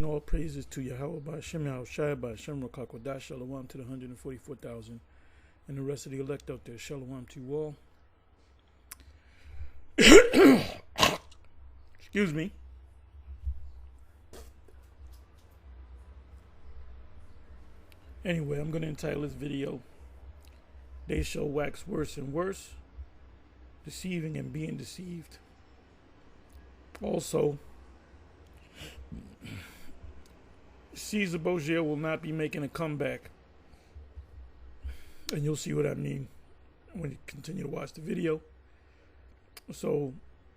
all praises to Yahweh by Hashem, Yahushua by Hashem, Rakakodah, Shalom to the 144,000 and the rest of the elect out there. Shalom to you all. Excuse me. Anyway, I'm going to entitle this video, They Shall Wax Worse and Worse, Deceiving and Being Deceived. Also, Cesare Borgia will not be making a comeback. And you'll see what I mean when you continue to watch the video. So,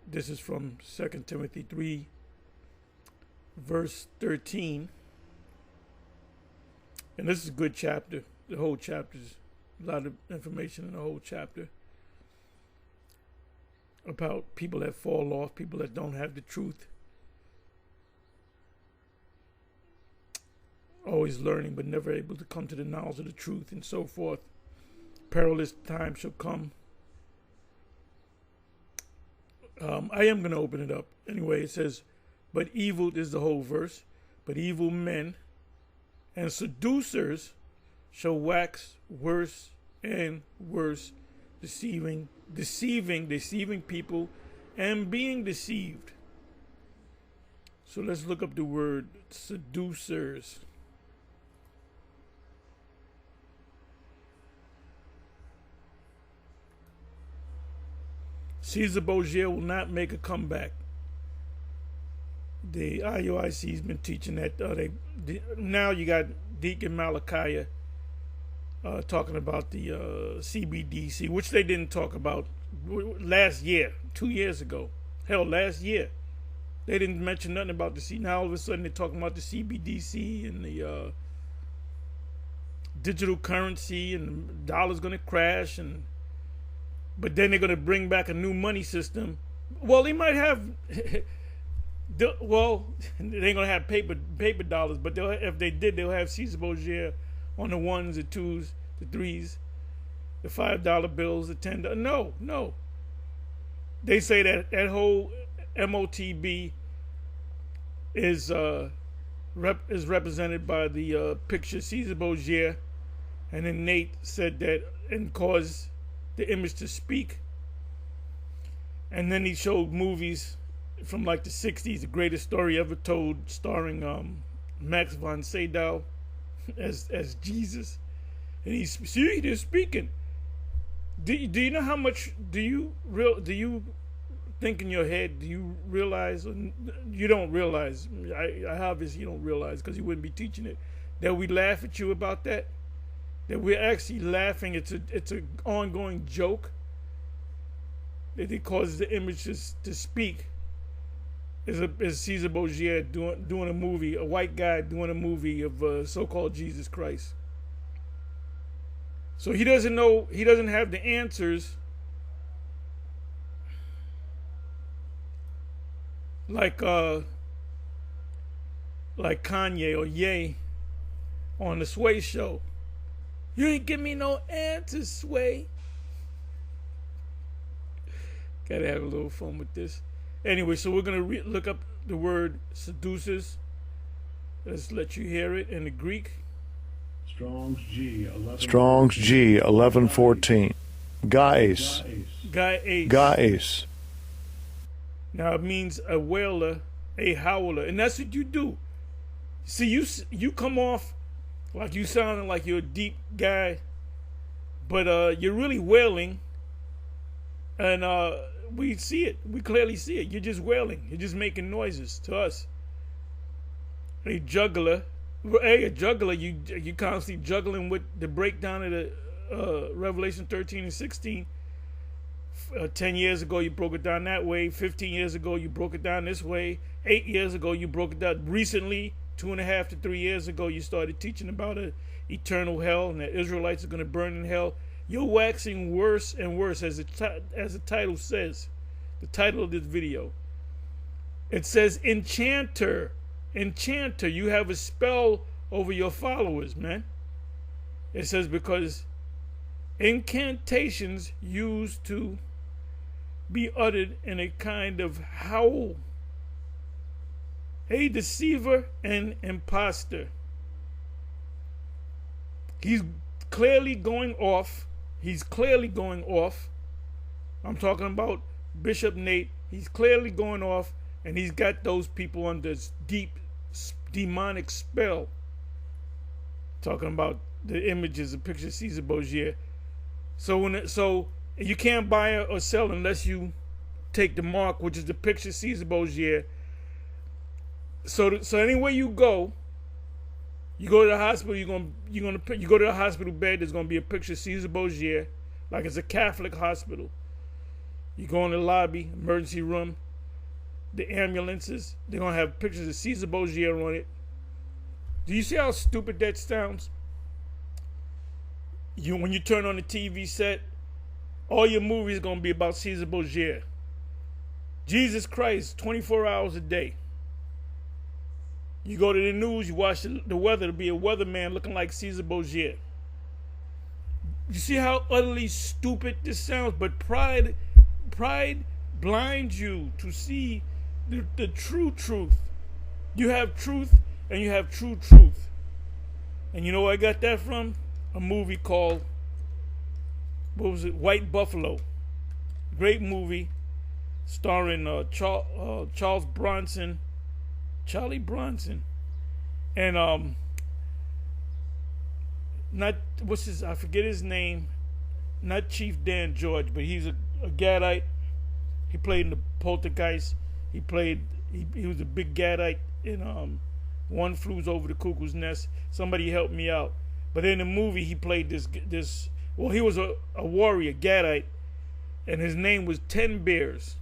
this is from 2 Timothy 3, verse 13. And this is a good chapter. The whole chapter is a lot of information in the whole chapter about people that fall off, people that don't have the truth. Always learning but never able to come to the knowledge of the truth and so forth. Perilous time shall come. I am going to open it up. Anyway, it says, but evil, this is the whole verse, but evil men and seducers shall wax worse and worse, deceiving people and being deceived. So let's look up the word seducers. Cesare Borgia will not make a comeback. The IUIC has been teaching that. Now you got Deacon Malachi talking about the CBDC, which they didn't talk about last year, 2 years ago. Hell, last year. They didn't mention nothing about the C. Now all of a sudden they're talking about the CBDC and the digital currency, and the dollar's going to crash, but then they're going to bring back a new money system. Well, they might have, well, they ain't going to have paper dollars, but if they did, they'll have Cesare Borgia on the ones, the twos, the threes, the $5 bills, the $10. No. They say that whole MOTB is represented by the picture Cesare Borgia, and then Nate said that and caused the image to speak. And then he showed movies from like the 60s, the greatest story ever told, starring Max von Sydow as Jesus. And they're speaking. Do you know how much do you think in your head? Do you realize? You don't realize. I obviously you don't realize, because you wouldn't be teaching it. That we laugh at you about that. That we're actually laughing. It's an ongoing joke. That it causes the image to speak. Is Cesare Borgia doing a movie, a white guy doing a movie of so-called Jesus Christ. So he doesn't know. He doesn't have the answers. Like Kanye or Ye on the Sway Show. You ain't give me no answers, Sway. Gotta have a little fun with this. Anyway, so we're gonna look up the word seducers. Let's let you hear it in the Greek. Strong's G 1114. Guys. Now it means a wailer, a howler, and that's what you do. See, you come off like you sounding like you're a deep guy, but you're really wailing, and we see it. We clearly see it. You're just wailing. You're just making noises to us. A juggler. A juggler, you constantly juggling with the breakdown of the Revelation 13 and 16. 10 years ago, you broke it down that way. 15 years ago, you broke it down this way. 8 years ago, you broke it down. Recently, 2.5 to 3 years ago, you started teaching about an eternal hell and that Israelites are going to burn in hell. You're waxing worse and worse, as the title says. The title of this video. It says, enchanter. Enchanter. You have a spell over your followers, man. It says because incantations used to be uttered in a kind of howl a deceiver and imposter. He's clearly going off. He's clearly going off. I'm talking about Bishop Nate. He's clearly going off, and he's got those people under deep demonic spell. Talking about the images, the picture of Cesare Borgia. So you can't buy or sell unless you take the mark, which is the picture of Cesare Borgia. So anywhere you go to the hospital, you go to the hospital bed. There's gonna be a picture of Cesare Borgia, like it's a Catholic hospital. You go in the lobby, emergency room, the ambulances. They're gonna have pictures of Cesare Borgia on it. Do you see how stupid that sounds? When you turn on the TV set, all your movies are gonna be about Cesare Borgia. Jesus Christ, 24 hours a day. You go to the news, you watch the weather, it'll be a weatherman looking like Cesare Borgia. You see how utterly stupid this sounds? But pride blinds you to see the true truth. You have truth and you have true truth. And you know where I got that from? A movie called, what was it? White Buffalo. Great movie starring Charles Bronson. Charlie Bronson, and I forget his name, not Chief Dan George, but he's a Gadite. He played in the Poltergeist. He was a big Gadite in One Flew Over the Cuckoo's Nest. Somebody help me out. But in the movie, he played this. Well, he was a warrior, Gadite, and his name was 10 Bears.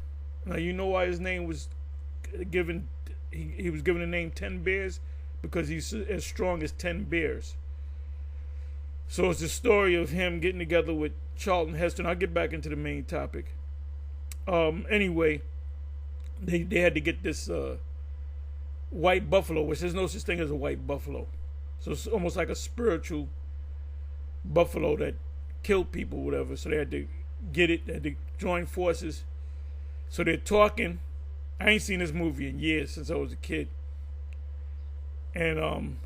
Now you know why his name was given. He was given the name 10 Bears because he's as strong as 10 bears. So it's the story of him getting together with Charlton Heston. I'll get back into the main topic. Anyway, they had to get this white buffalo, which there's no such thing as a white buffalo. So it's almost like a spiritual buffalo that killed people, whatever. So they had to get it. They had to join forces. So they're talking. I ain't seen this movie in years, since I was a kid. And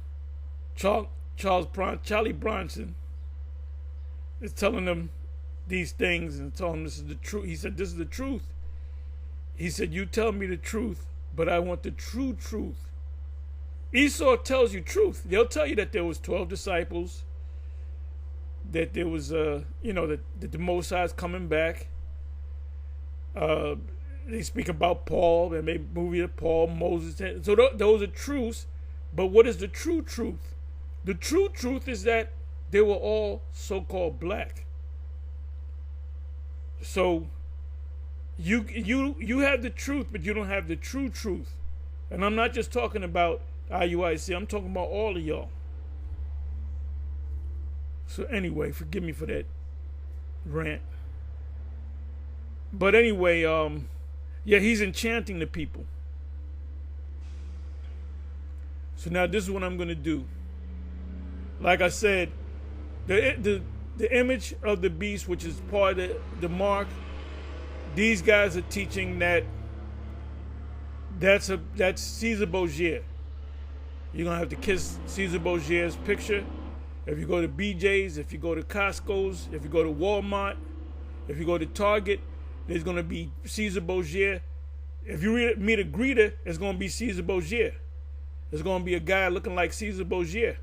Charlie Bronson is telling them these things and telling them this is the truth. He said, this is the truth. He said, you tell me the truth, but I want the true truth. Esau tells you truth. They'll tell you that there was 12 disciples, that there was, that the Most High is coming back. They speak about Paul, and they movie of Paul, Moses. So those are truths. But what is the true truth? The true truth is that they were all so-called black. So you have the truth, but you don't have the true truth. And I'm not just talking about IUIC. I'm talking about all of y'all. So anyway, forgive me for that rant. But anyway, yeah, he's enchanting the people. So now this is what I'm going to do. Like I said, the image of the beast, which is part of the mark, these guys are teaching that's Cesare Borgia. You're going to have to kiss Cesare Borgia's picture. If you go to BJ's, if you go to Costco's, if you go to Walmart, if you go to Target, there's going to be Cesare Borgia. If you meet a greeter, it's going to be Cesare Borgia. There's going to be a guy looking like Cesare Borgia.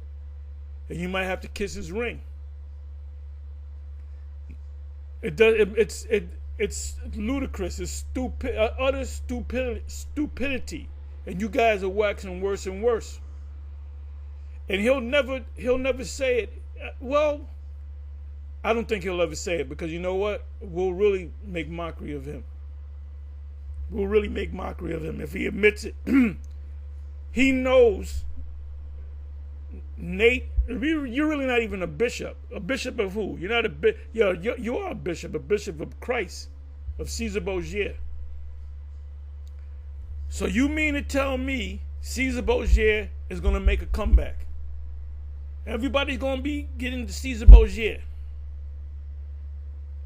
And you might have to kiss his ring. It's ludicrous. It's utter stupidity. And you guys are waxing worse and worse. And he'll never say it. Well, I don't think he'll ever say it, because you know what? We'll really make mockery of him. We'll really make mockery of him if he admits it. He knows, Nate, you're really not even a bishop. A bishop of who? You're not a bishop. You are a bishop of Christ, of Cesare Borgia. So you mean to tell me Cesare Borgia is going to make a comeback? Everybody's going to be getting to Cesare Borgia.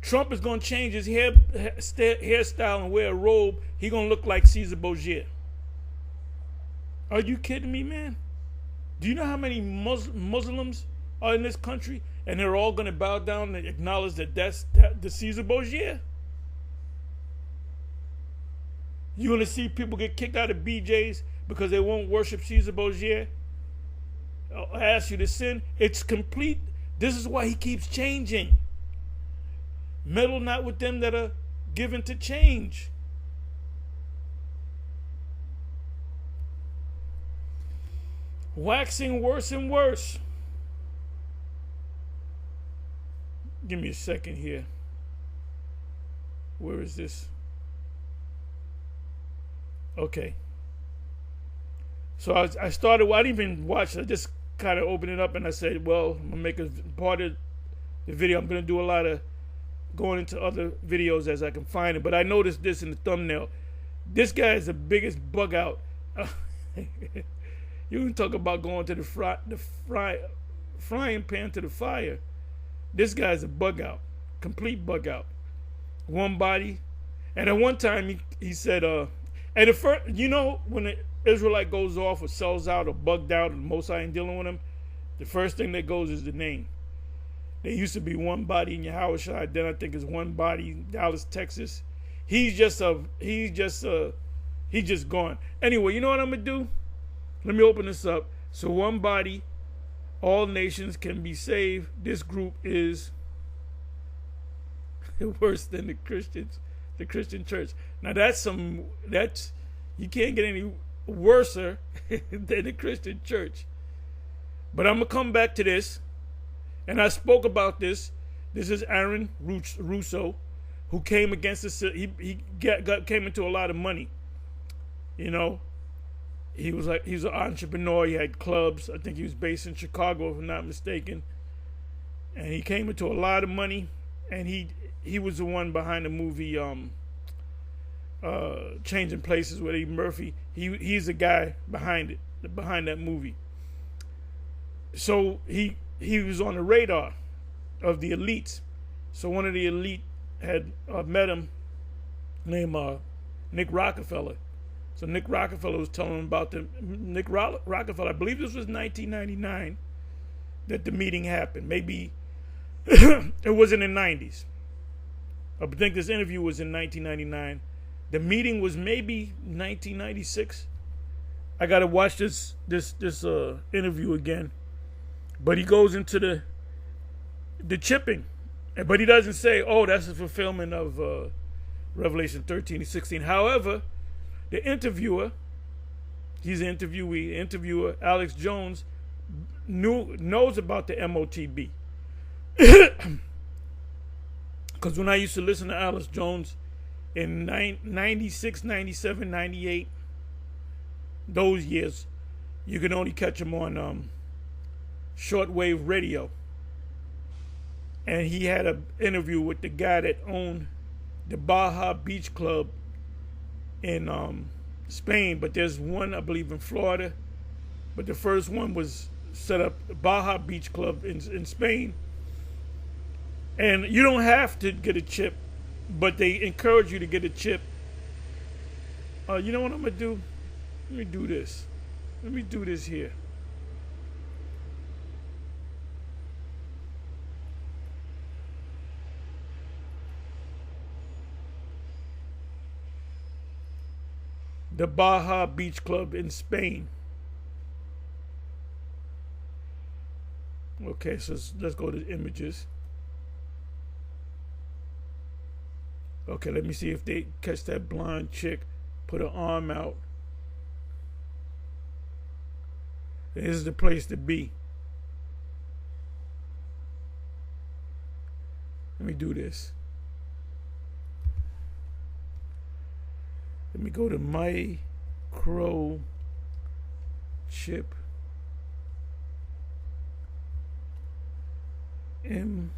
Trump is going to change his hairstyle and wear a robe. He's going to look like Cesare Borgia. Are you kidding me, man? Do you know how many Muslims are in this country, and they're all going to bow down and acknowledge that that's the Cesare Borgia? You're going to see people get kicked out of BJ's because they won't worship Cesare Borgia? I ask you to sin. It's complete. This is why he keeps changing. Meddle not with them that are given to change. Waxing worse and worse. Give me a second here. Where is this? Okay. So I started, well, I didn't even watch it. I just kind of opened it up and I said, well, I'm going to make a part of the video. I'm going to do a lot of going into other videos as I can find it. But I noticed this in the thumbnail. This guy is the biggest bug out. You can talk about going to the frying pan to the fire. This guy's a bug out. Complete bug out. One body. And at one time he said, and the first, you know, when an Israelite goes off or sells out or bugged out and Mosai ain't dealing with him, the first thing that goes is the name. There used to be one body in Yahushua, then I think it's one body in Dallas, Texas. He's just gone. Anyway, you know what I'm gonna do? Let me open this up. So one body, all nations can be saved. This group is worse than the Christians, the Christian church. Now that's you can't get any worser than the Christian church. But I'm gonna come back to this. And I spoke about this. This is Aaron Russo, who came against this. He came into a lot of money. You know, he's an entrepreneur. He had clubs. I think he was based in Chicago, if I'm not mistaken. And he came into a lot of money. And he was the one behind the movie Changing Places with Eddie Murphy. He's the guy behind that movie. So he was on the radar of the elites. So one of the elite had met him, named Nick Rockefeller. So Nick Rockefeller was telling him about Nick Rockefeller. I believe this was 1999 that the meeting happened. Maybe it was in the 90s. I think this interview was in 1999. The meeting was maybe 1996. I got to watch this interview again. But he goes into the chipping. But he doesn't say, oh, that's the fulfillment of Revelation 13 and 16. However, the interviewer, he's an interviewer, Alex Jones, knows about the MOTB. Because when I used to listen to Alex Jones in 96, 97, 98, those years, you could only catch him on shortwave radio. And he had an interview with the guy that owned the Baja Beach Club in Spain, but there's one, I believe, in Florida. But the first one was set up, Baja Beach Club in Spain. And you don't have to get a chip, but they encourage you to get a chip. You know what I'm going to do? Let me do this. Let me do this here. The Baja Beach Club in Spain. Okay, so let's go to images. Okay, let me see if they catch that blonde chick, put her arm out. This is the place to be. Let me do this. Let me go to microchip. Implant.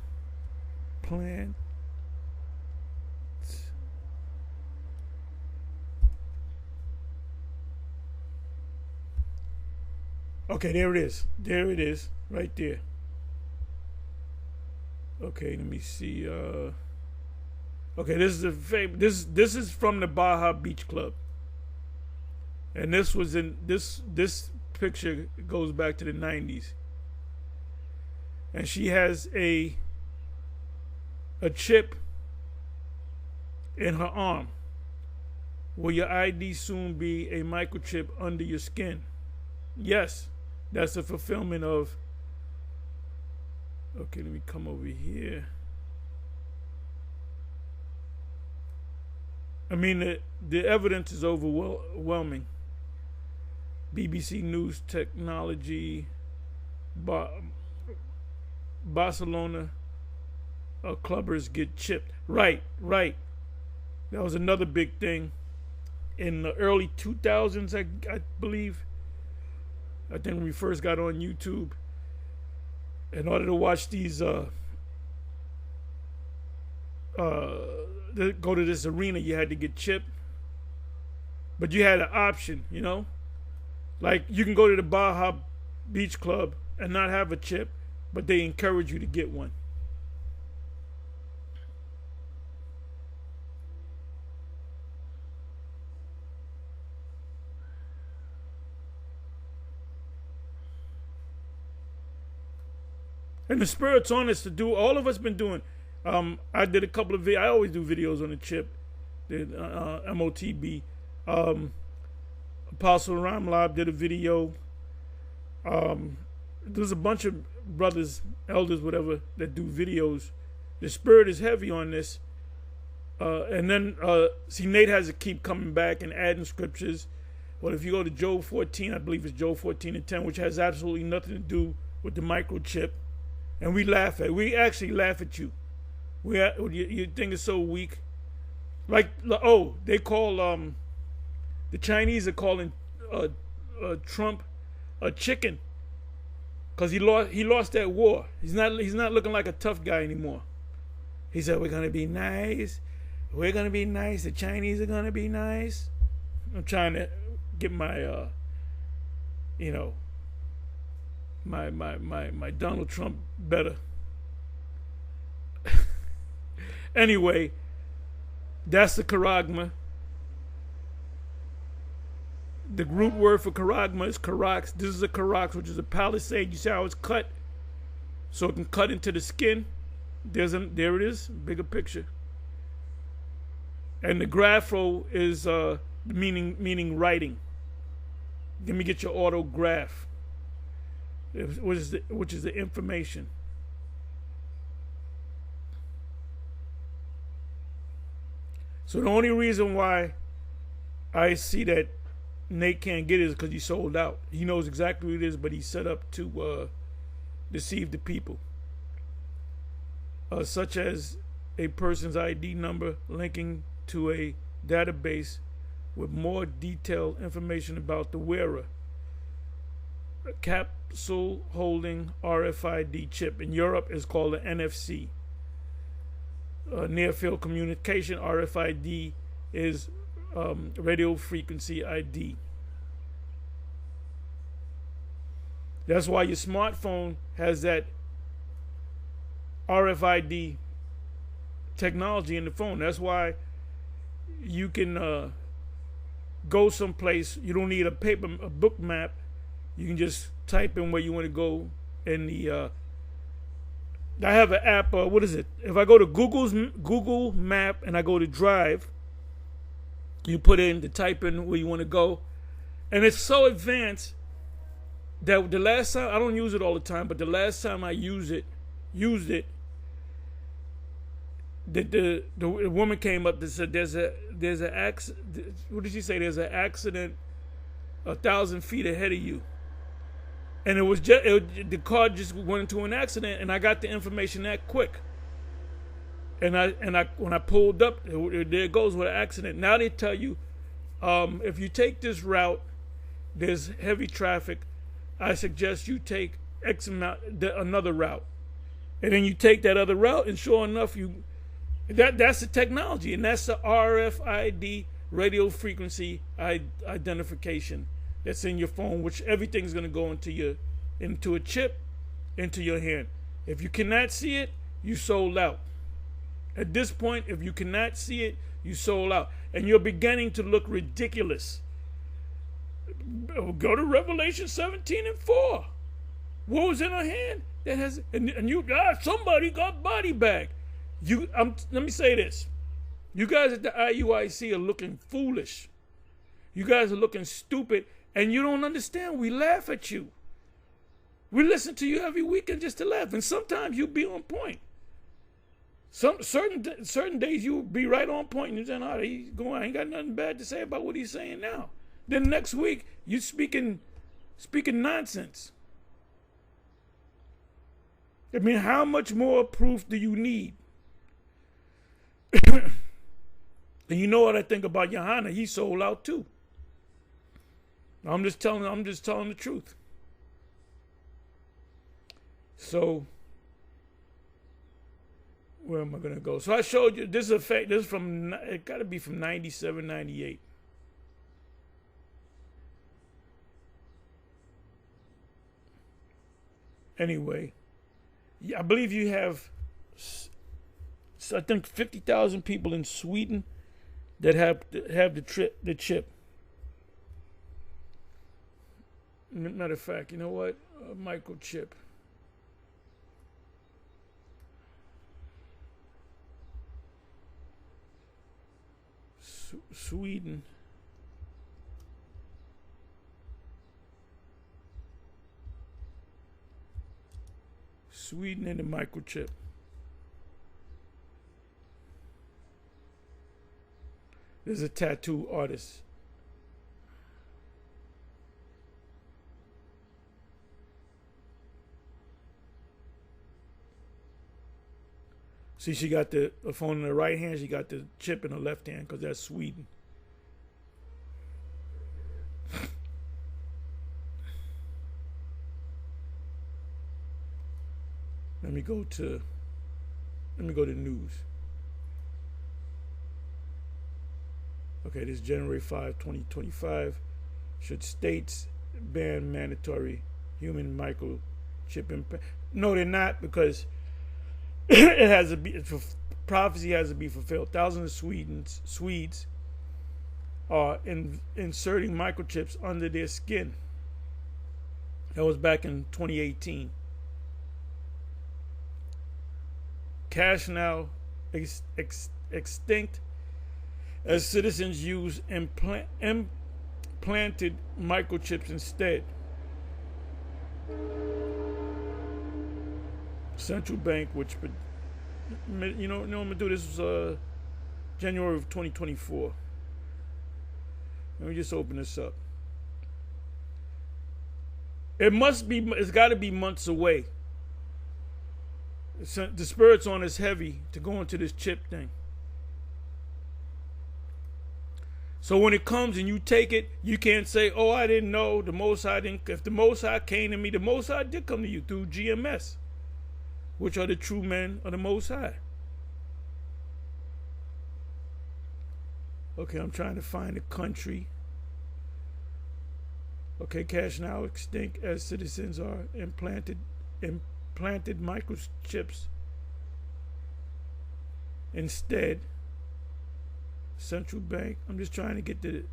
Okay, there it is. There it is, right there. Okay, let me see. Okay, this is this is from the Baja Beach Club. And this was in this picture goes back to the 90s. And she has a chip in her arm. Will your ID soon be a microchip under your skin? Yes, that's a fulfillment of. Okay, let me come over here. I mean, the evidence is overwhelming. BBC News Technology, Barcelona clubbers get chipped. Right. That was another big thing in the early 2000s, I believe. I think when we first got on YouTube, in order to watch these, go to this arena, you had to get chipped. But you had an option, you know? Like, you can go to the Baja Beach Club and not have a chip, but they encourage you to get one. And the spirit's on us to do. All of us been doing. I did a couple of videos. I always do videos on the chip. Did MOTB. Apostle Ramlab did a video. There's a bunch of brothers, elders, whatever, that do videos. The spirit is heavy on this. And then, see, Nate has to keep coming back and adding scriptures. Well, if you go to Job 14, I believe it's Job 14:10, which has absolutely nothing to do with the microchip. And we actually laugh at you. You think it's so weak. Like, oh, they call, the Chinese are calling Trump a chicken. Because he lost that war. He's not looking like a tough guy anymore. He said, we're going to be nice. We're going to be nice. The Chinese are going to be nice. I'm trying to get my, my Donald Trump better. Anyway, that's the charagma. The root word for charagma is charax. This is a charax, which is a palisade. You see how it's cut? So it can cut into the skin. There it is, bigger picture. And the grapho is meaning writing. Let me get your autograph, which is the information. So the only reason why I see that Nate can't get it is because he sold out. He knows exactly what it is, but he's set up to deceive the people. Such as a person's ID number linking to a database with more detailed information about the wearer. A capsule holding RFID chip. In Europe, is called an NFC. Near field communication, RFID is radio frequency ID. That's why your smartphone has that RFID technology in the phone. That's why you can go someplace. You don't need a book map. You can just type in where you want to go in the. I have an app. What is it? If I go to Google Map and I go to Drive, you put in to type in where you want to go, and it's so advanced that the last time, I don't use it all the time, but the last time I used it, the woman came up and said there's an accident. What did she say? There's an accident 1,000 feet ahead of you. And the car just went into an accident, and I got the information that quick. And when I pulled up, there it goes with an accident. Now they tell you, if you take this route, there's heavy traffic. I suggest you take X amount, another route, and then you take that other route, and sure enough, that's the technology, and that's the RFID radio frequency identification. That's in your phone, which everything's going to go into a chip, into your hand. If you cannot see it, you sold out. At this point, if you cannot see it, you sold out. And you're beginning to look ridiculous. Go to Revelation 17:4. What was in her hand? That has and you somebody got body bag. Let me say this. You guys at the IUIC are looking foolish. You guys are looking stupid, and you don't understand. We laugh at you. We listen to you every weekend just to laugh, and sometimes you'll be on point. Some certain days you'll be right on point, and you're saying, "Oh, he's going. I ain't got nothing bad to say about what he's saying now." Then next week you speaking nonsense. I mean, how much more proof do you need? And you know what I think about Johanna? He sold out too. I'm just telling the truth. So, where am I gonna go? So I showed you this effect. This is from, it got to be from 97, 98. Anyway, I believe you have, I think 50,000 people in Sweden that have the chip. Matter of fact, you know what? Microchip. Sweden. Sweden and the microchip. There's a tattoo artist. See, she got the phone in the right hand. She got the chip in the left hand because that's Sweden. Let me go to news. Okay, this is January 5, 2025. Should states ban mandatory human microchip implant? No, they're not, because it has to be, prophecy has to be fulfilled. Thousands of Swedes are inserting microchips under their skin. That was back in 2018. Cash now extinct as citizens use implanted microchips instead. Central bank, which, you know, I'm gonna do this was January of 2024. Let me just open this up. It's got to be months away. The spirit's on us heavy to go into this chip thing. So when it comes and you take it, you can't say, "Oh, I didn't know. The Most High didn't." If the Most High came to me, the Most High did come to you through GMS, which are the true men of the Most High. Okay, I'm trying to find a country. Okay, cash now extinct as citizens are implanted microchips instead. Central bank. I'm just trying to get the.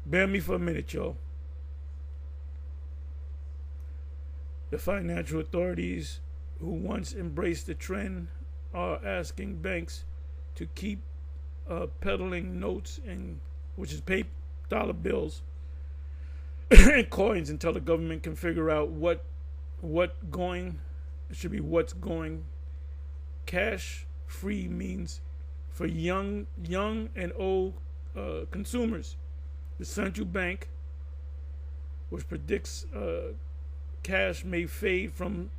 Bear me for a minute, y'all. The financial authorities who once embraced the trend are asking banks to keep peddling notes, which is paper dollar bills and coins, until the government can figure out what's going. Cash free means for young and old consumers. The central bank, which predicts cash may fade from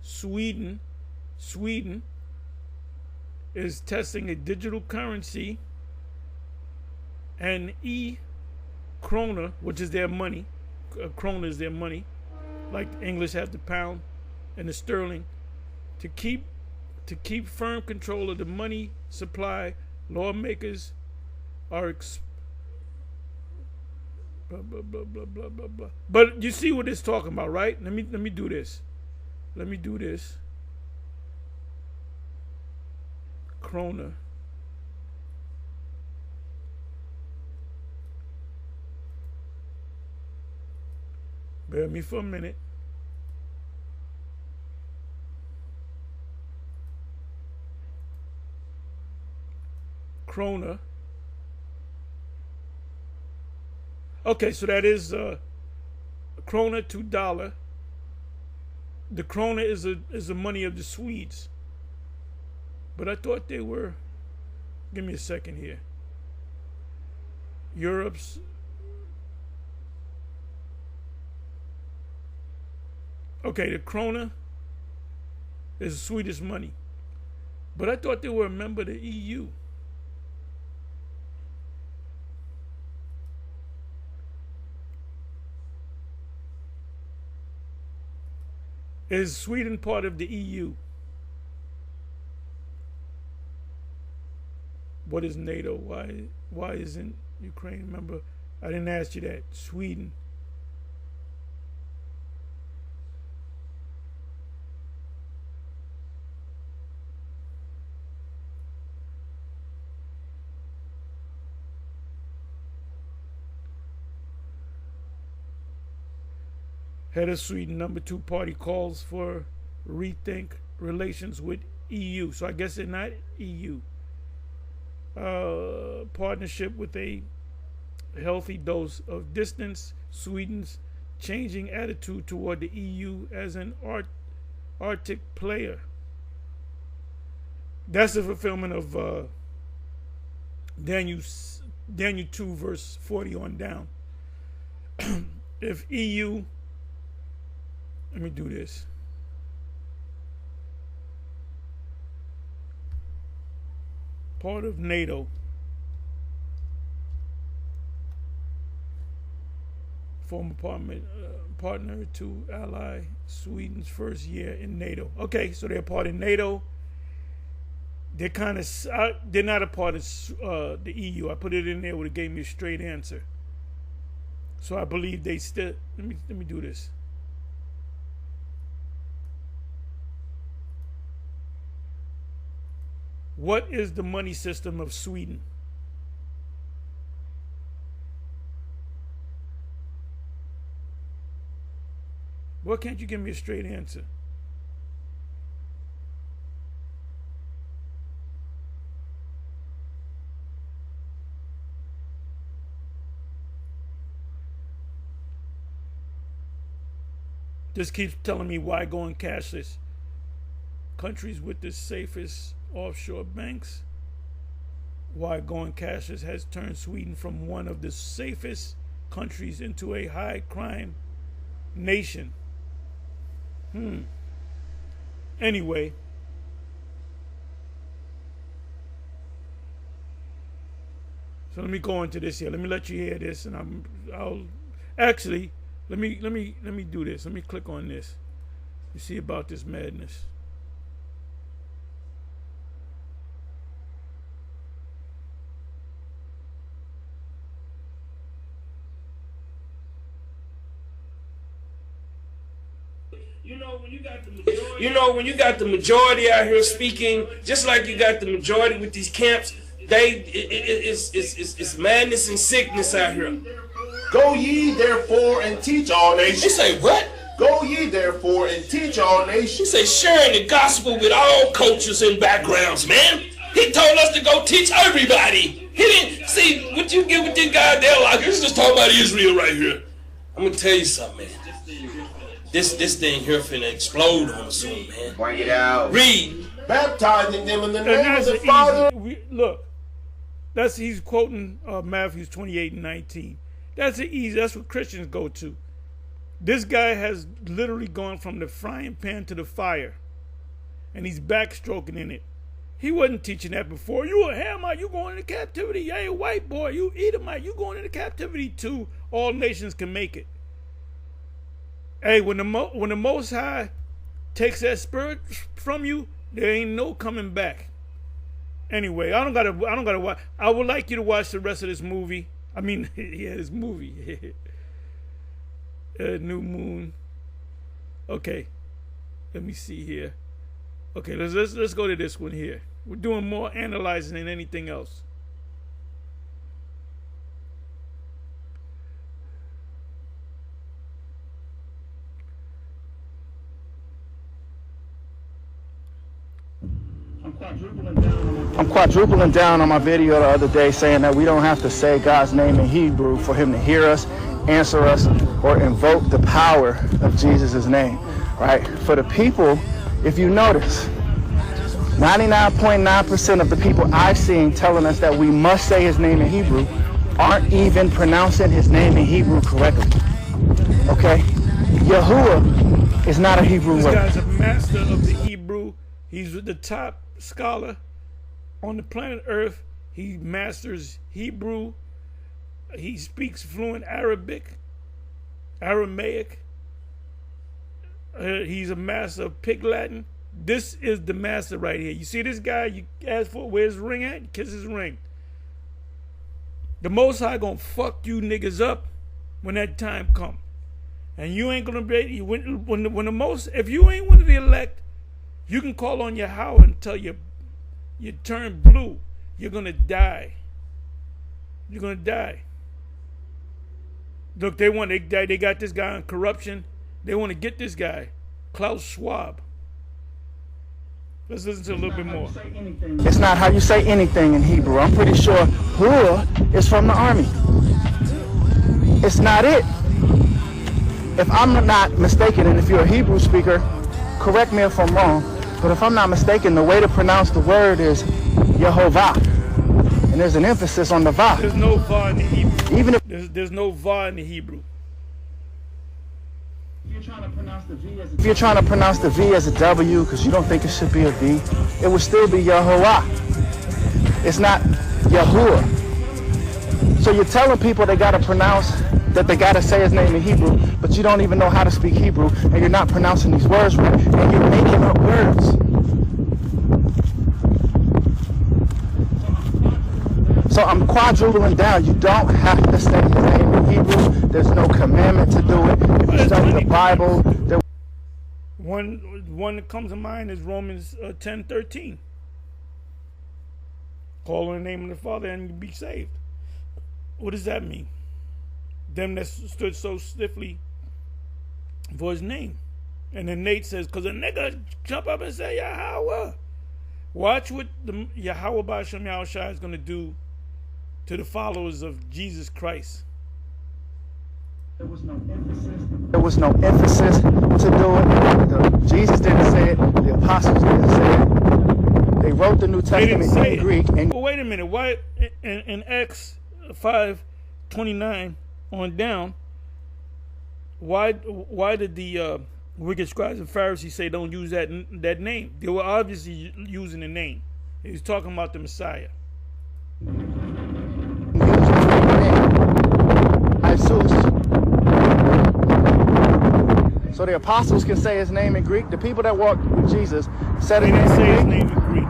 Sweden, is testing a digital currency, and krona, which is their money. Krona is their money, like the English have the pound and the sterling, to keep firm control of the money supply. Lawmakers are blah blah blah blah blah blah blah. But you see what it's talking about, right? Let me do this. Krona. krona. Bear with me for a minute. Krona. Okay, so that is krona to dollar. The krona is the money of the Swedes. But I thought they were. Give me a second here. Europe's. Okay, the krona is Swedish money. But I thought they were a member of the EU. Is Sweden part of the EU? What is NATO? Why isn't Ukraine? Remember, I didn't ask you that. Sweden. Head of Sweden, number 2 party calls for rethink relations with EU. So I guess they're not EU. Partnership with a healthy dose of distance. Sweden's changing attitude toward the EU as an Arctic player. That's the fulfillment of Daniel 2 verse 40 on down. If EU, let me do this. Part of NATO. Former partner to ally Sweden's first year in NATO. Okay, so they're part of NATO. They're kind of they're not a part of the EU. I put it in there, would have gave me a straight answer. So I believe they still. Let me do this. What is the money system of Sweden? Why can't you give me a straight answer? Just keeps telling me why going cashless. Countries with the safest offshore banks. Why going cashless has turned Sweden from one of the safest countries into a high crime nation. Anyway, so let me go into this here. Let me let you hear this, and I'll actually let me do this. Let me click on this. You see about this madness. When you got the majority out here speaking, just like you got the majority with these camps, it's madness and sickness out here. Go ye therefore and teach all nations. They say what? Go ye therefore and teach all nations. He say sharing the gospel with all cultures and backgrounds, man. He told us to go teach everybody. He didn't see what you get with this goddamn like. He's just talking about Israel right here. I'm gonna tell you something, man. This thing here finna explode on us soon, man. Bring it out. Read. Baptizing them in the name of the Father. Look, he's quoting Matthew 28:19. That's what Christians go to. This guy has literally gone from the frying pan to the fire, and he's backstroking in it. He wasn't teaching that before. You a Hamite, you going into captivity. Hey, white boy, you Edomite, you going into captivity too. All nations can make it. Hey, when the Most High takes that spirit from you, there ain't no coming back. Anyway, I don't gotta watch. I would like you to watch the rest of this movie. I mean, yeah, this movie. New Moon. Okay, let me see here. Okay, let's go to this one here. We're doing more analyzing than anything else. I'm quadrupling down on my video the other day saying that we don't have to say God's name in Hebrew for him to hear us, answer us, or invoke the power of Jesus' name, right? For the people, if you notice, 99.9% of the people I've seen telling us that we must say his name in Hebrew aren't even pronouncing his name in Hebrew correctly, okay? Yahuwah is not a Hebrew word. This guy's a master of the Hebrew. He's the top scholar on the planet Earth. He masters Hebrew. He speaks fluent Arabic, Aramaic. He's a master of Pig Latin. This is the master right here. You see this guy? You ask for where's his ring at? You kiss his ring. The Most High gonna fuck you niggas up when that time come, and you ain't gonna be when the most. If you ain't one of the elect, you can call on Yahweh until you turn blue. You're gonna die. You're gonna die. Look, they got this guy on corruption. They want to get this guy, Klaus Schwab. Let's listen to a little bit more. It's not how you say anything in Hebrew. I'm pretty sure Hua is from the army. It's not it. If I'm not mistaken, and if you're a Hebrew speaker, correct me if I'm wrong, but if I'm not mistaken, the way to pronounce the word is Yehovah. And there's an emphasis on the Va. There's no Va in the Hebrew. Even if there's no Va in the Hebrew. If you're trying to pronounce the V as a W because you don't think it should be a V, it would still be Yehovah. It's not Yahuwah. So you're telling people they got to pronounce, that they got to say his name in Hebrew, but you don't even know how to speak Hebrew, and you're not pronouncing these words right, and you're making up words. So I'm quadrupling down. You don't have to say his name in Hebrew. There's no commandment to do it. If you study the Bible, one that comes to mind is Romans 10:13. Call on the name of the Father and you be saved. What does that mean? Them that stood so stiffly for his name. And then Nate says, because a nigga jump up and say Yahweh. Watch what the Yahweh B'Shem Yahushua is going to do to the followers of Jesus Christ. There was no emphasis to do it. Jesus didn't say it. The apostles didn't say it. They wrote the New Testament in Greek. Well, wait a minute. Why in Acts 5:29 on down? Why did the wicked scribes and Pharisees say don't use that name? They were obviously using the name. He was talking about the Messiah. So the apostles can say his name in Greek. The people that walked with Jesus said they didn't say his name in Greek.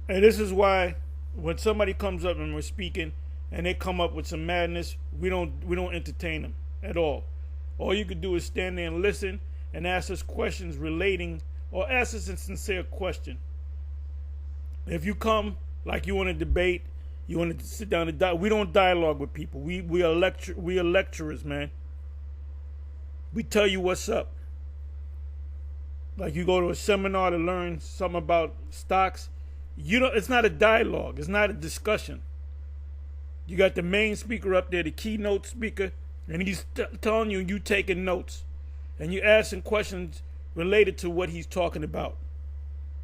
And this is why when somebody comes up and we're speaking and they come up with some madness, we don't entertain them at all. All you could do is stand there and listen and ask us questions relating, or ask us a sincere question. If you come like you want to debate, you want to sit down and we don't dialogue with people. We are lecturers, man. We tell you what's up. Like you go to a seminar to learn something about stocks. It's not a dialogue. It's not a discussion. You got the main speaker up there, the keynote speaker, and he's telling you, and you taking notes, and you asking questions related to what he's talking about.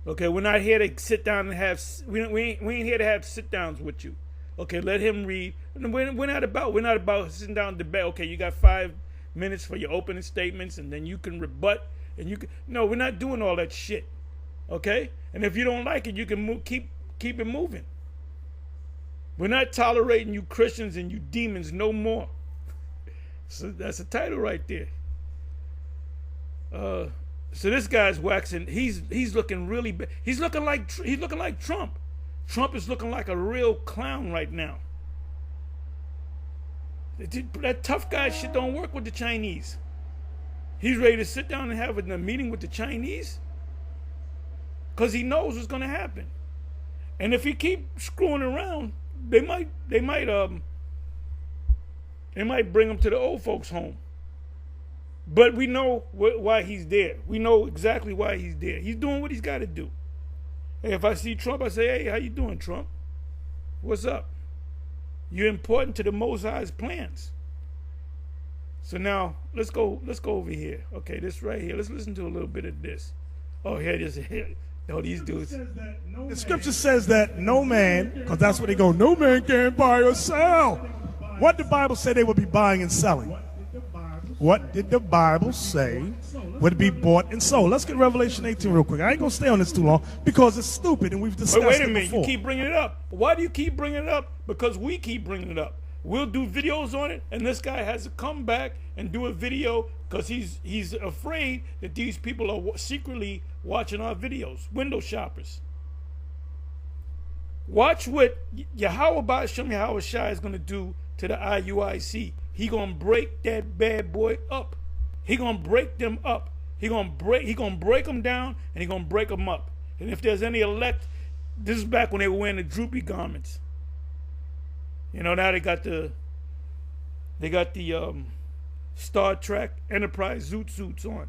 Okay, we're not here to sit down and have. We ain't here to have sit downs with you. Okay, let him read. We're not about sitting down and debate. Okay, you got 5 minutes for your opening statements, and then you can rebut. And you can. No, we're not doing all that shit. Okay, and if you don't like it, you can keep it moving. We're not tolerating you Christians and you demons no more. So that's a title right there. So this guy's waxing. He's looking really bad. He's looking like Trump. Trump is looking like a real clown right now. That tough guy shit don't work with the Chinese. He's ready to sit down and have a meeting with the Chinese. because he knows what's going to happen. And if he keep screwing around, they might bring him to the old folks' home. But we know why he's there. We know exactly why he's there. He's doing what he's got to do. Hey, if I see Trump, I say, hey, how you doing, Trump? What's up? You're important to the Most High's plans. So now let's go over here. Okay, this right here. Let's listen to a little bit of this. Oh, here it is. Oh, these dudes. The scripture says that no man, because that's what they go, no man can buy or sell. What did the Bible say they would be buying and selling? What did the Bible say would be bought and sold? Let's get Revelation 18 real quick. I ain't going to stay on this too long because it's stupid and we've discussed it before. Wait a minute. You keep bringing it up. Why do you keep bringing it up? Because we keep bringing it up. We'll do videos on it, and this guy has to come back and do a video because he's afraid that these people are secretly watching our videos. Window shoppers. Watch what Yahweh Ba'ashem Yahweh Shai is going to do to the IUIC. He going to break that bad boy up. He going to break them up. He going to break them down, and he going to break them up. And if there's any elect, this is back when they were wearing the droopy garments. You know, now they got the Star Trek Enterprise zoot suits on.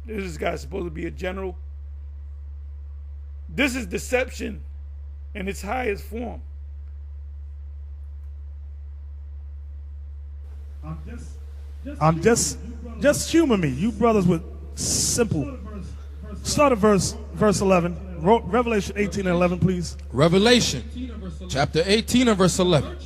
This guy's supposed to be a general. This is deception in its highest form. I'm just humor me. You brothers with simple. Start at verse 11. Revelation 18 and 11, please. Revelation chapter 18 and verse 11.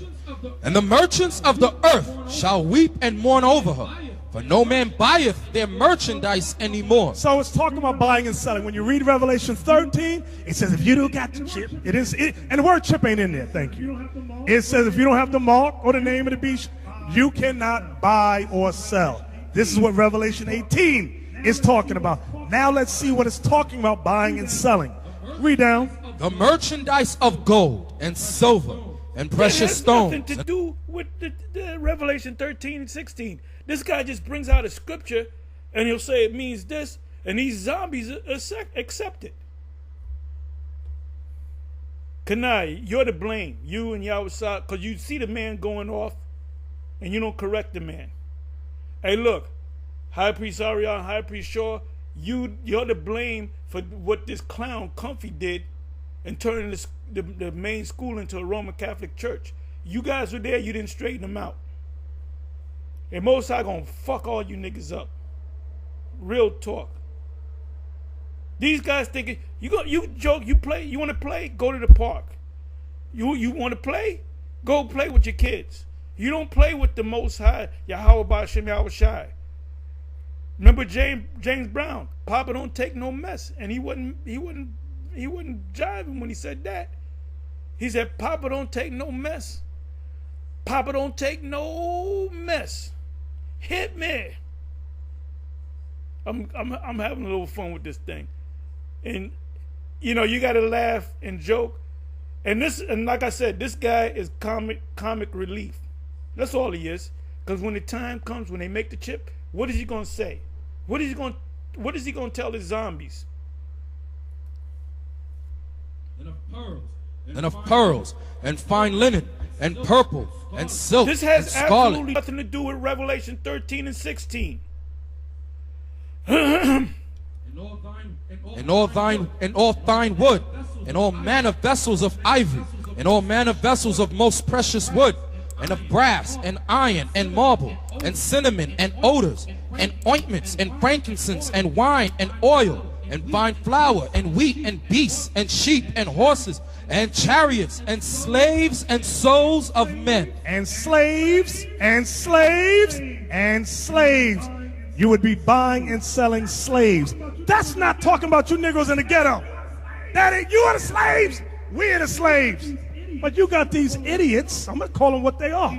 And the merchants of the earth shall weep and mourn over her, for no man buyeth their merchandise anymore. So it's talking about buying and selling. When you read Revelation 13, it says if you don't got the chip, and the word chip ain't in there, thank you. It says if you don't have the mark or the name of the beast, you cannot buy or sell. This is what Revelation 18 is talking about. Now let's see what it's talking about buying and selling. Read down. The merchandise of gold and silver and precious stones. Nothing to do with the Revelation 13 and 16. This guy just brings out a scripture and he'll say it means this, and these zombies accept it. Kanai, you're to blame. You and Yahweh, because you see the man going off and you don't correct the man. Hey, look, High Priest Arion, High Priest Shaw, you're to blame for what this clown Comfy did and turning the main school into a Roman Catholic church. You guys were there, you didn't straighten them out. And Most High gonna fuck all you niggas up. Real talk. These guys thinking, you joke, you play, you wanna play? Go to the park. You wanna play? Go play with your kids. You don't play with the Most High, Yahweh Ba'ashem Yahweh Shai. Remember James Brown, Papa don't take no mess, and he wasn't jiving when he said that. He said, Papa don't take no mess. Papa don't take no mess. Hit me. I'm having a little fun with this thing, and you know you got to laugh and joke, and like I said, this guy is comic relief. That's all he is. Because when the time comes, when they make the chip, what is he gonna say? What is he gonna tell his zombies? And of pearls and fine linen and purple and silk This has and scarlet. absolutely nothing to do with Revelation 13 and 16. And all thine wood, and all manner vessels of ivory, and all manner vessels of most precious wood, and of brass, and iron, and marble, and cinnamon, and odors, and ointments, and frankincense, and wine, and oil, and fine flour, and wheat, and beasts, and sheep, and horses, and chariots, and slaves, and souls of men. And slaves, and slaves, and slaves. You would be buying and selling slaves. That's not talking about you niggas in the ghetto. That ain't, you are the slaves, we are the slaves. But you got these idiots, I'm going to call them what they are.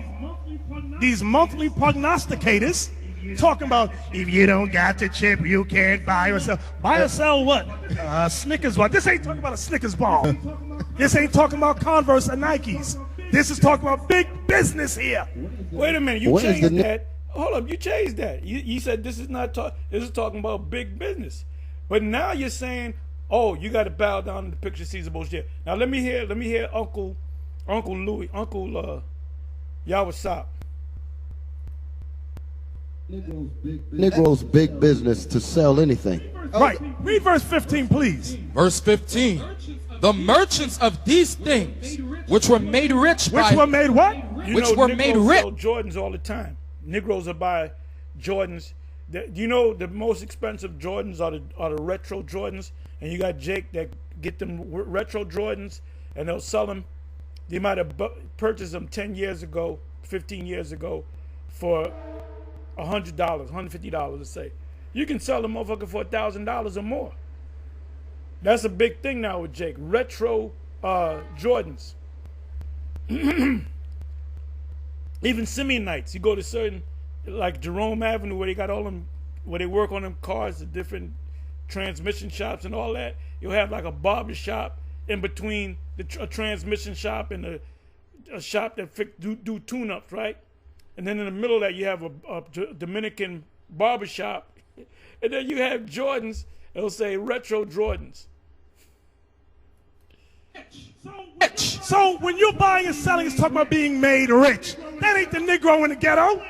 These monthly prognosticators talking about if you don't got the chip, you can't buy or sell. Buy or sell what? Snickers bar. This ain't talking about a Snickers bar. This ain't talking about Converse or Nikes. This is talking about big business here. Wait a minute, you changed that. Hold up, you changed that. You said this is not this is talking about big business. But now you're saying, oh, you got to bow down to the picture of Cesare Borgia. Now let me hear Uncle Louis, Uncle Yawasop. Negroes' big business to sell anything. Right. Read verse 15, please. Verse 15. The merchants of these things, which were made rich by... Which were made what? Which were made rich. Sell Jordans all the time. Negroes will buy Jordans. You know the most expensive Jordans are the retro Jordans, and you got Jake that get them retro Jordans, and they'll sell them. They might have purchased them 10 years ago, 15 years ago, for $100, $150, let's say. You can sell them motherfucker for $1,000 or more. That's a big thing now with Jake. Retro Jordans. Even Simeonites. You go to certain, like Jerome Avenue, where they got all them, where they work on them cars, the different transmission shops and all that. You'll have like a barber shop in between a transmission shop and a shop that do tune-ups, right? And then in the middle of that, you have a Dominican barber shop. And then you have Jordans. It'll say retro Jordans. So when you're buying and selling, it's talking about being made rich. That ain't the Negro in the ghetto.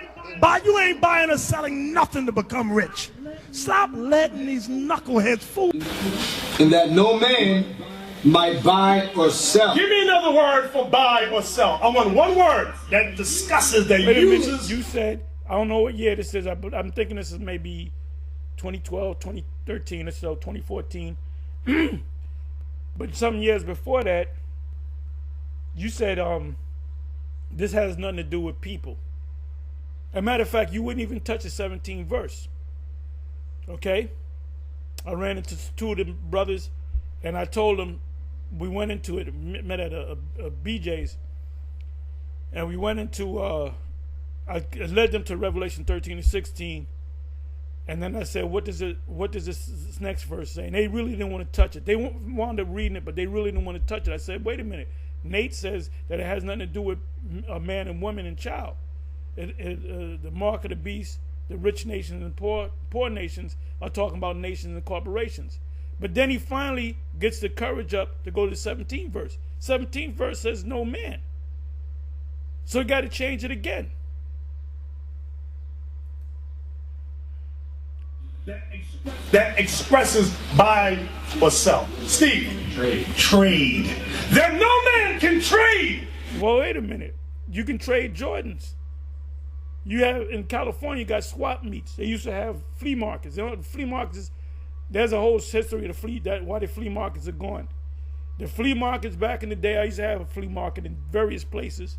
You ain't buying or selling nothing to become rich. Stop letting these knuckleheads fool. And that no man might buy or sell. Give me another word for buy or sell. I want one word that discusses, that uses. You said, I don't know what year this is, but I'm thinking this is maybe 2012, 2013 or so, 2014. But some years before that, you said this has nothing to do with people. As a matter of fact, you wouldn't even touch the 17th verse. Okay? I ran into two of the brothers, and I told them, we went into it, met at a BJ's, and we went into, I led them to Revelation 13 and 16, and then I said, what does this next verse say? And they really didn't want to touch it. They wound up reading it, but they really didn't want to touch it. I said, wait a minute. Nate says that it has nothing to do with a man and woman and child. The mark of the beast, the rich nations and poor nations are talking about nations and corporations. But then he finally gets the courage up to go to the 17th verse. 17th verse says no man. So he got to change it again. That expresses buy or sell. Steve. Trade. That no man can trade. Well, wait a minute. You can trade Jordans. You have, in California, you got swap meets. They used to have flea markets. You know, the flea markets, there's a whole history of why the flea markets are gone. The flea markets back in the day, I used to have a flea market in various places.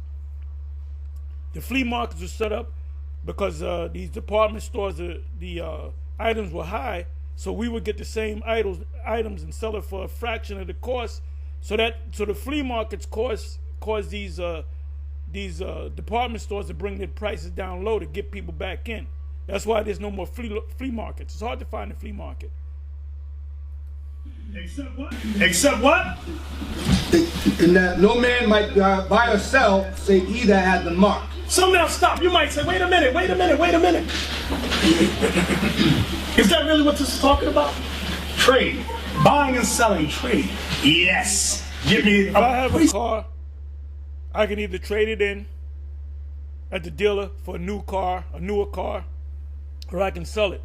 The flea markets were set up because these department stores, the items were high, so we would get the same items and sell it for a fraction of the cost. So the flea markets cause these department stores to bring their prices down low to get people back in. That's why there's no more flea markets. It's hard to find a flea market. Except what? Except what? And that no man might buy or sell, save he that had the mark. So now stop. You might say, wait a minute. Is that really what this is talking about? Trade. Buying and selling. Trade. Yes. Give me if I have a car, I can either trade it in at the dealer for a newer car, or I can sell it.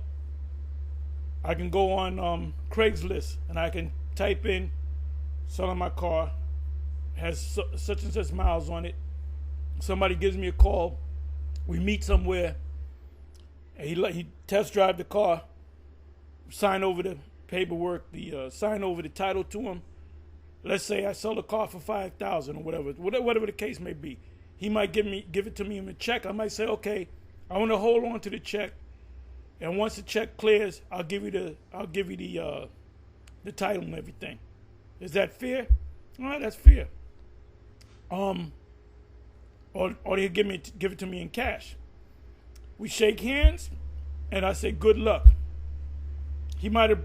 I can go on Craigslist and I can type in selling my car, has such and such miles on it. Somebody gives me a call, we meet somewhere, and he test drive the car, sign over the paperwork, sign over the title to him. Let's say I sell the car for $5,000 or whatever the case may be. He might give it to me in a check. I might say, okay, I want to hold on to the check, and once the check clears, I'll give you the title and everything. Is that fair? All right, that's fair. Or he'll give it to me in cash. We shake hands, and I say good luck. He might have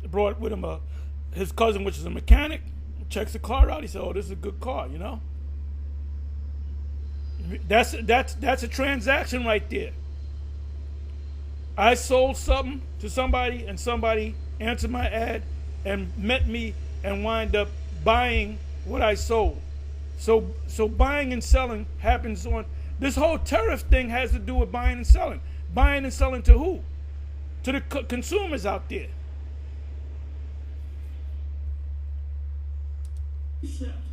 brought with him his cousin, which is a mechanic. Checks the car out. He said, "Oh, this is a good car," you know. That's a transaction right there. I sold something to somebody, and somebody answered my ad, and met me and wind up buying what I sold. So buying and selling happens on, this whole tariff thing has to do with buying and selling. Buying and selling to who? To the consumers out there.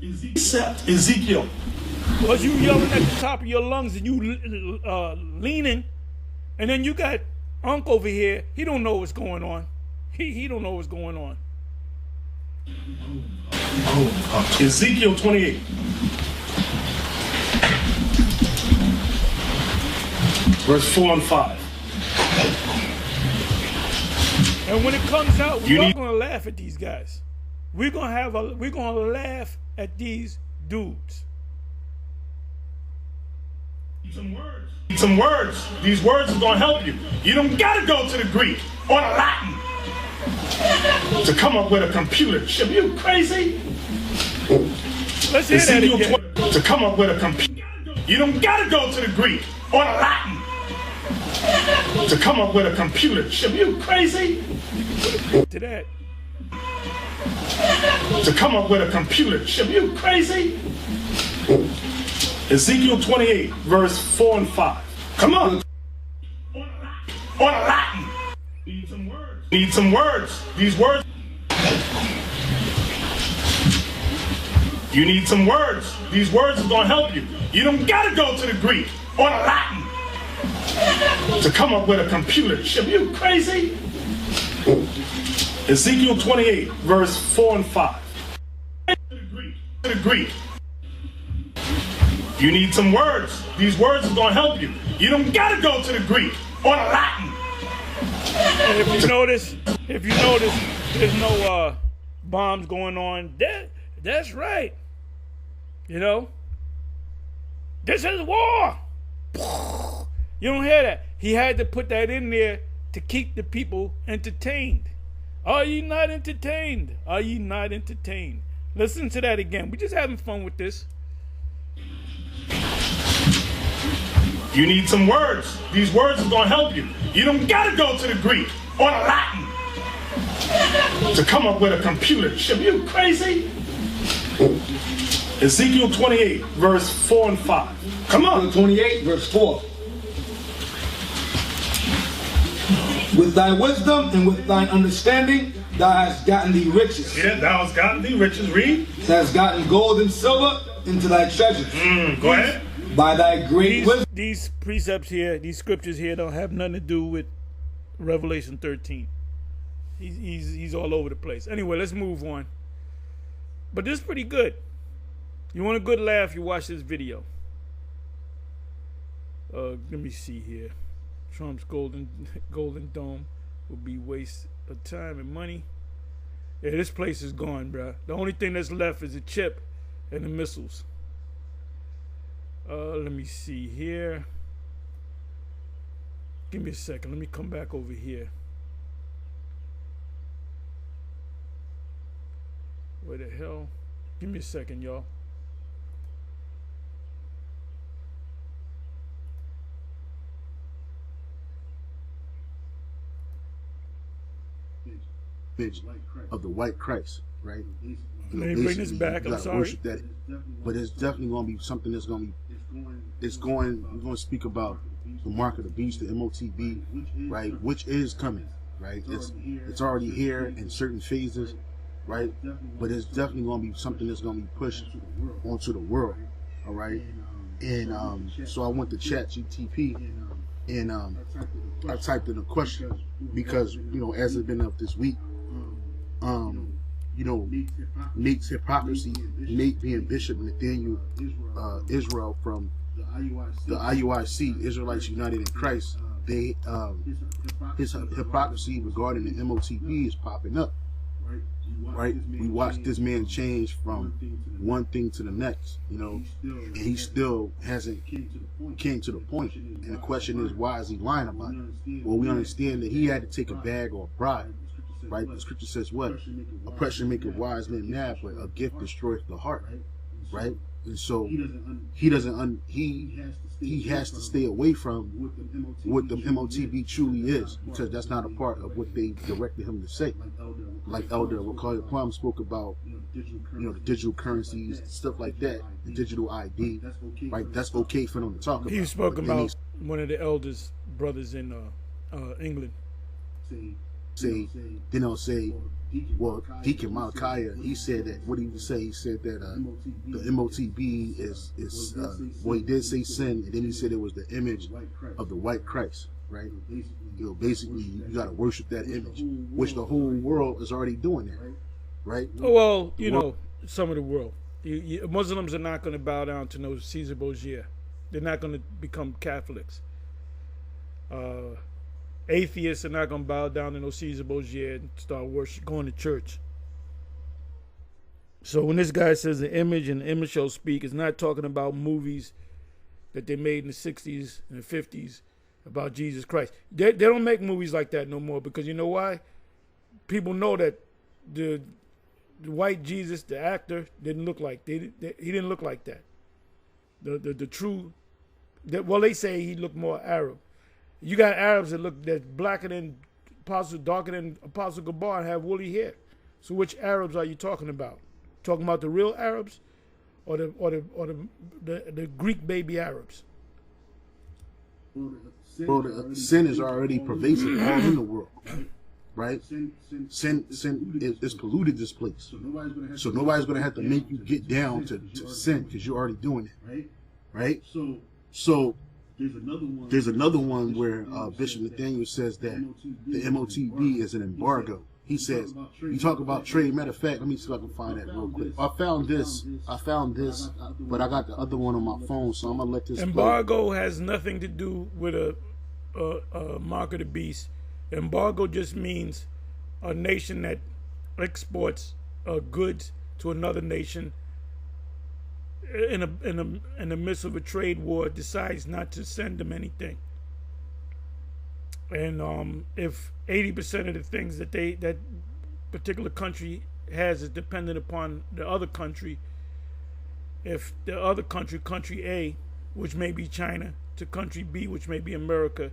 Except Ezekiel. Was you yelling at the top of your lungs and you leaning, and then you got Unc over here. He don't know what's going on. He don't know what's going on. Ezekiel 28. Verse 4 and 5. And when it comes out, we're not gonna laugh at these guys. We're gonna laugh at these dudes. Some words. These words are gonna help you. You don't gotta go to the Greek or the Latin to come up with a computer chip. You crazy? Let's hear that again. To come up with a computer. You don't gotta go to the Greek or the Latin to come up with a computer chip. You crazy? To that. To come up with a computer chip. You crazy? Ezekiel 28, verse 4 and 5. Come on. On Latin. Need some words. These words. You need some words. These words are going to help you. You don't got to go to the Greek or the Latin to come up with a computer chip. You crazy? Ezekiel 28, verse 4 and 5. To the Greek. You need some words. These words are going to help you. You don't got to go to the Greek or the Latin. And if you notice, there's no bombs going on. That's right. You know? This is war. You don't hear that. He had to put that in there to keep the people entertained. Are ye not entertained? Are ye not entertained? Listen to that again. We're just having fun with this. You need some words. These words are going to help you. You don't got to go to the Greek or the Latin to come up with a computer chip. You crazy? Ezekiel 28, verse 4 and 5. Come on. 28, verse 4. With thy wisdom and with thine understanding, thou hast gotten thee riches. Yeah, thou hast gotten thee riches. Read. Thou hast gotten gold and silver into thy treasures. Go ahead. By thy great wisdom. These precepts here, these scriptures here don't have nothing to do with Revelation 13. He's all over the place. Anyway, let's move on. But this is pretty good. You want a good laugh, you watch this video. Let me see here. Trump's golden dome will be waste of time and money. Yeah, this place is gone, bro. The only thing that's left is the chip and the missiles. Let me see here. Give me a second. Let me come back over here. Where the hell? Give me a second, y'all. Of the white Christ, right? Let me bring this back. I'm sorry. That, but it's definitely going to be something that's going to be. We're going to speak about the mark of the beast, the MOTB, right? Which is coming, right? It's already here in certain phases, right? But it's definitely going to be something that's going to be pushed onto the world, all right? And so I went to ChatGPT and I typed in a question because as it's been up this week. Nate's hypocrisy, Nate being Bishop Nathaniel Israel from the IUIC, Israelites United in Christ, his hypocrisy regarding the MOTB is popping up. Right? We watched this man change from one thing to the next, and he still hasn't came to the point. And the question is, why is he lying about it? Well, we understand that he had to take a bag or a bribe. Right? The scripture says what? Oppression maketh wise men mad, but a gift destroyeth the heart. Right? And so he has to stay away from what the MOTB truly is, because that's not a part of what they directed him to say. Like Elder Wakaya Plum spoke about, the digital currencies, stuff like that, the digital ID, right? That's okay for them to talk about. He spoke about one of the eldest brothers in England. Then they'll say, well, Deacon Malachi, he said that, what did he say? He said that the MOTB is well, he did say sin, and then he said it was the image of the white Christ, right? Basically, you got to worship that image, which the whole world is already doing that, right? Well, some of the world. Muslims are not going to bow down to no Cesare Borgia. They're not going to become Catholics. Atheists are not going to bow down to no Cesare Borgia and start going to church. So when this guy says the image and the image shall speak, it's not talking about movies that they made in the 60s and the 50s about Jesus Christ. They don't make movies like that no more, because you know why? People know that the white Jesus, the actor, didn't look like he didn't look like that. The true, they say he looked more Arab. You got Arabs that's blacker than Apostle, darker than Apostle Gabar, and have woolly hair. So which Arabs are you talking about? Talking about the real Arabs, or the Greek baby Arabs? Well, the sin is already pervasive all in the world, right? Sin is polluted this place. So nobody's going to have to make you get down to sin, because you're already doing it, right? So there's another one where Bishop Nathaniel says that the MOTB is an embargo. He says, you talk about trade. Matter of fact, let me see if I can find that real quick. I found this, but I got the other one on my phone, so I'm going to let this Embargo play. has nothing to do with a mark of the beast. Embargo just means a nation that exports goods to another nation in the midst of a trade war decides not to send them anything. And if 80% of the things that that particular country has is dependent upon the other country, if the other country A, which may be China, to country B, which may be America,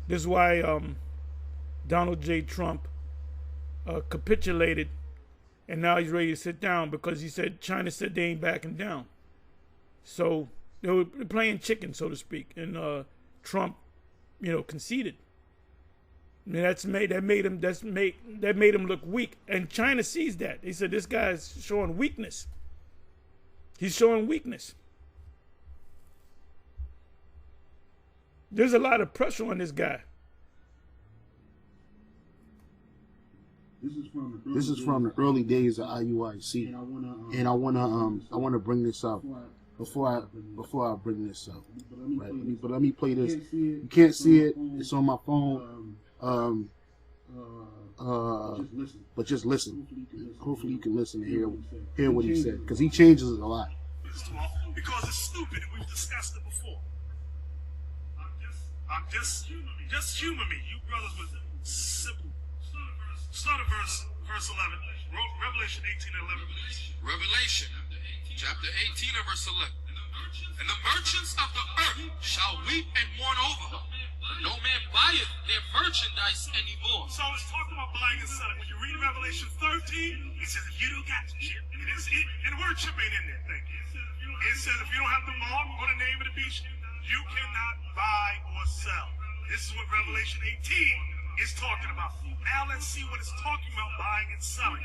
this is why Donald J. Trump capitulated, and now he's ready to sit down, because he said China said they ain't backing down. So they were playing chicken, so to speak, and Trump, conceded. And that made him look weak, and China sees that. They said this guy's showing weakness. He's showing weakness. There's a lot of pressure on this guy. This is from the early days of IUIC, and I wanna bring this up before I bring this up. Right? But let me play this. You can't see it. It's on my phone. But just listen. Hopefully you can listen and hear what he said, because he changes it a lot. Because it's stupid, and we've discussed it before. Just humor me. You brothers with simple. Start at verse 11. Revelation 18 and 11. Revelation chapter 18 and verse 11. And the merchants of the earth shall weep and mourn over her. No man buyeth their merchandise anymore. So it's talking about buying and selling. When you read Revelation 13, it says if you don't got the chip, and the word chip ain't in there. Thank you. It says if you don't have the mark or the name of the beast, you cannot buy or sell. This is what Revelation 18 is talking about. Now let's see what it's talking about, buying and selling.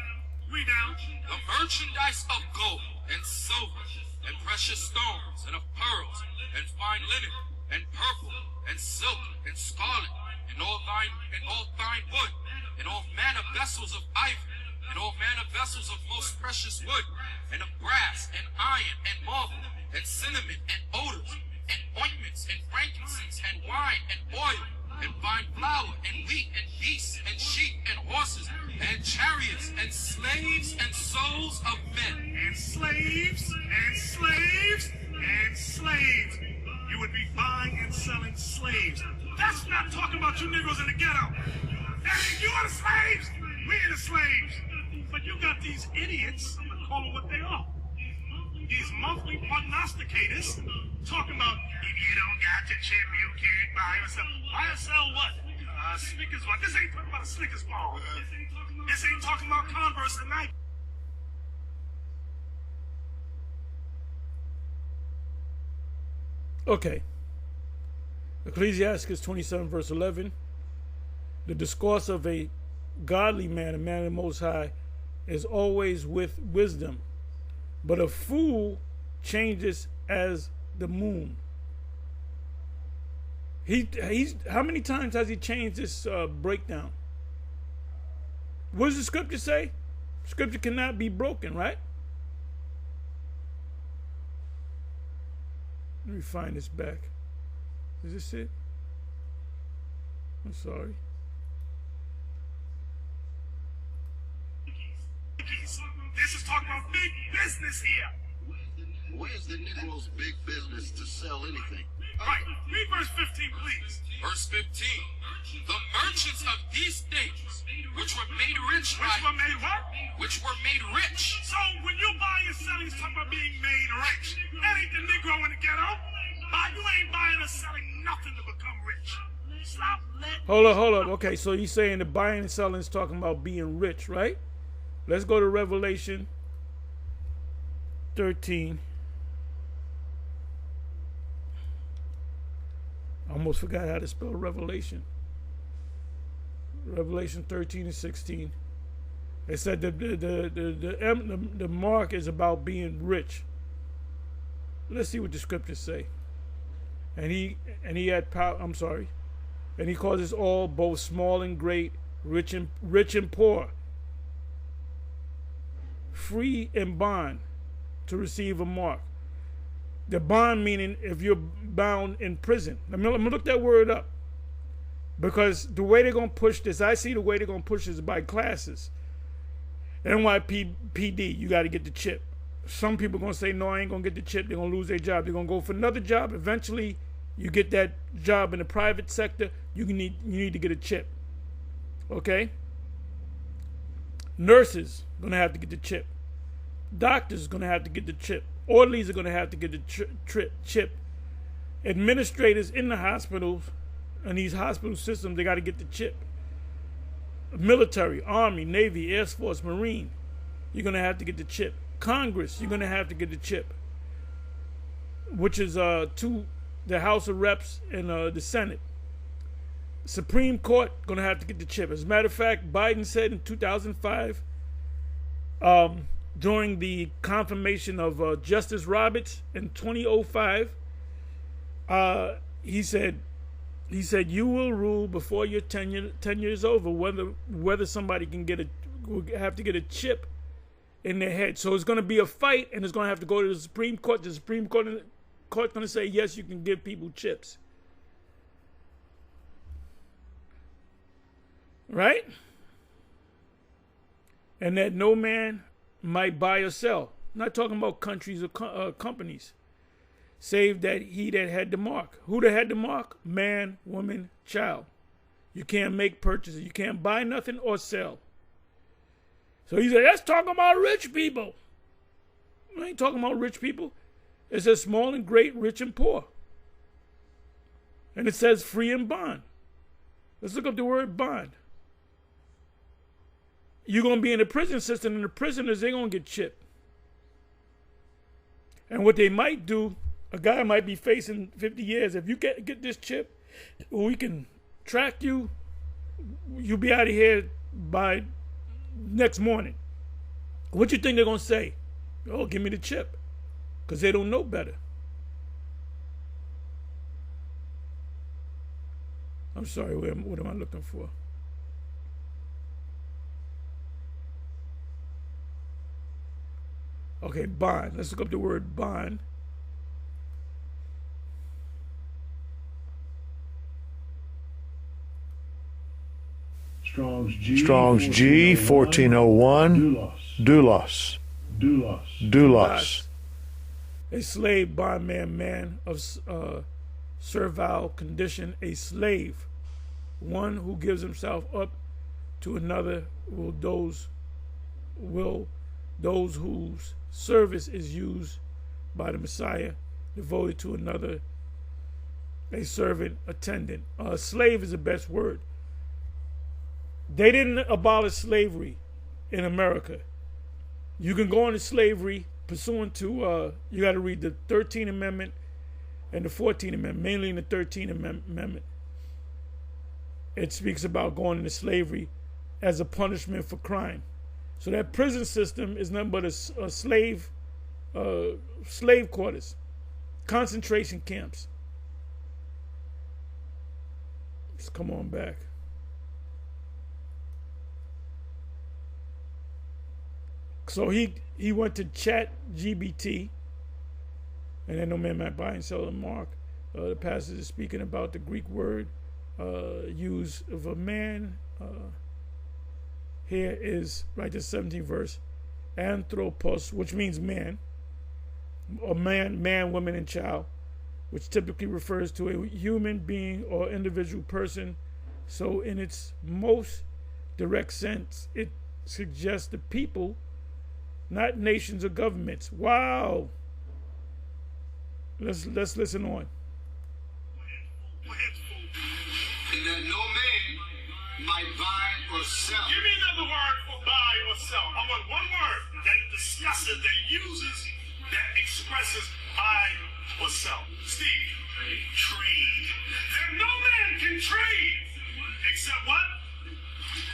Read down. The merchandise of gold and silver and precious stones and of pearls and fine linen and purple and silk and scarlet and all thine wood and all manner vessels of ivory and all manner vessels of most precious wood and of brass and iron and marble and cinnamon and odors and ointments and frankincense and wine and oil and fine flour and wheat and beasts and sheep and horses and chariots and slaves and souls of men. And slaves and slaves and slaves. You would be buying and selling slaves. That's not talking about you Negroes in the ghetto. You are the slaves. We are the slaves. But you got these idiots, I'm going to call them what they are. these monthly prognosticators talking about if you don't got your chip, you can't buy or sell. Buy or sell what? Snickers bar. This ain't talking about a Snickers bar. This ain't talking about Converse and Nike. Okay. Ecclesiastes 27 verse 11. The discourse of a godly man, a man of the Most High, is always with wisdom, but a fool changes as the moon. He's how many times has he changed this breakdown? What does the scripture say? Scripture cannot be broken, right? Let me find this back. Is this it? I'm sorry. This is talking about big business here. Where's the Negro's big business to sell anything? Right. Read verse 15, please. Verse 15. The merchants of these things, which were made rich by... Which were made what? Which were made rich. So when you buying and selling, it's talking about being made rich. That ain't the Negro in the ghetto. You ain't buying or selling nothing to become rich. Stop letting... Hold up. Okay, so he's saying the buying and selling is talking about being rich, right? Let's go to Revelation 13. I almost forgot how to spell Revelation. Revelation 13 and 16. It said the mark is about being rich. Let's see what the scriptures say. And he had power. I'm sorry. And he calls us all, both small and great, rich and poor, free and bond, to receive a mark. The bond meaning if you're bound in prison. I'm gonna look that word up, because the way they're gonna push this, I see the way they're gonna push this by classes. NYPD, you got to get the chip. Some people gonna say no, I ain't gonna get the chip. They're gonna lose their job. They're gonna go for another job. Eventually, you get that job in the private sector. You need to get a chip. Okay. Nurses gonna have to get the chip. Doctors gonna have to get the chip. Orderlies are gonna have to get the chip. Administrators in the hospitals and these hospital systems, they got to get the chip. Military, Army, Navy, Air Force, Marine, you're gonna have to get the chip. Congress, you're gonna have to get the chip, which is to the House of Reps and the Senate. Supreme Court gonna have to get the chip. As a matter of fact, Biden said in 2005, during the confirmation of Justice Roberts in 2005, he said you will rule before your 10 years over whether somebody will have to get a chip in their head. So it's going to be a fight, and it's going to have to go to the Supreme Court. The Supreme Court going to say yes, you can give people chips. Right? And that no man might buy or sell. I'm not talking about countries or companies. Save that he that had the mark. Who that had the mark? Man, woman, child. You can't make purchases. You can't buy nothing or sell. So he said, that's talking about rich people. I ain't talking about rich people. It says small and great, rich and poor. And it says free and bond. Let's look up the word bond. You're going to be in the prison system, and the prisoners, they're going to get chipped. And what they might do, a guy might be facing 50 years. If you get this chip, we can track you. You'll be out of here by next morning. What you think they're going to say? Oh, give me the chip. Because they don't know better. I'm sorry, what am I looking for? Okay, bond. Let's look up the word bond. Strong's G 1401. Doulos. A slave, bondman, man of servile condition, a slave, one who gives himself up to another, those whose service is used by the Messiah, devoted to another, a servant, attendant. Slave is the best word. They didn't abolish slavery in America. You can go into slavery pursuant to, you got to read the 13th Amendment and the 14th Amendment, mainly in the 13th Amendment. It speaks about going into slavery as a punishment for crime. So that prison system is nothing but a slave quarters, concentration camps. Let's come on back. So he went to ChatGPT, and then no man might buy and sell a mark. The passage is speaking about the Greek word use of a man. Here is right the 17th verse, anthropos, which means man, or man, woman, and child, which typically refers to a human being or individual person. So in its most direct sense, it suggests the people, not nations or governments. Wow. Let's listen on. And that no man might buy or sell. Give me another word for buy or sell. I want one word that discusses, that uses, that expresses buy or sell. Steve, trade. That no man can trade. Except what?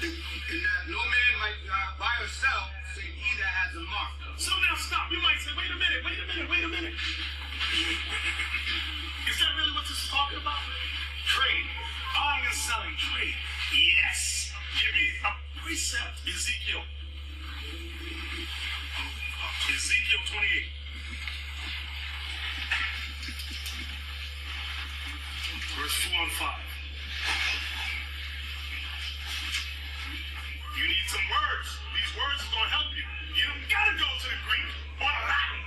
And that no man might buy or sell, save he that has a mark. So now stop. You might say, wait a minute. Is that really what this is talking about? Trade. Buying and selling. Trade. Yes. Give me a precept. Ezekiel 28. Verse 4 and 5. You need some words. These words are going to help you. You don't got to go to the Greek or Latin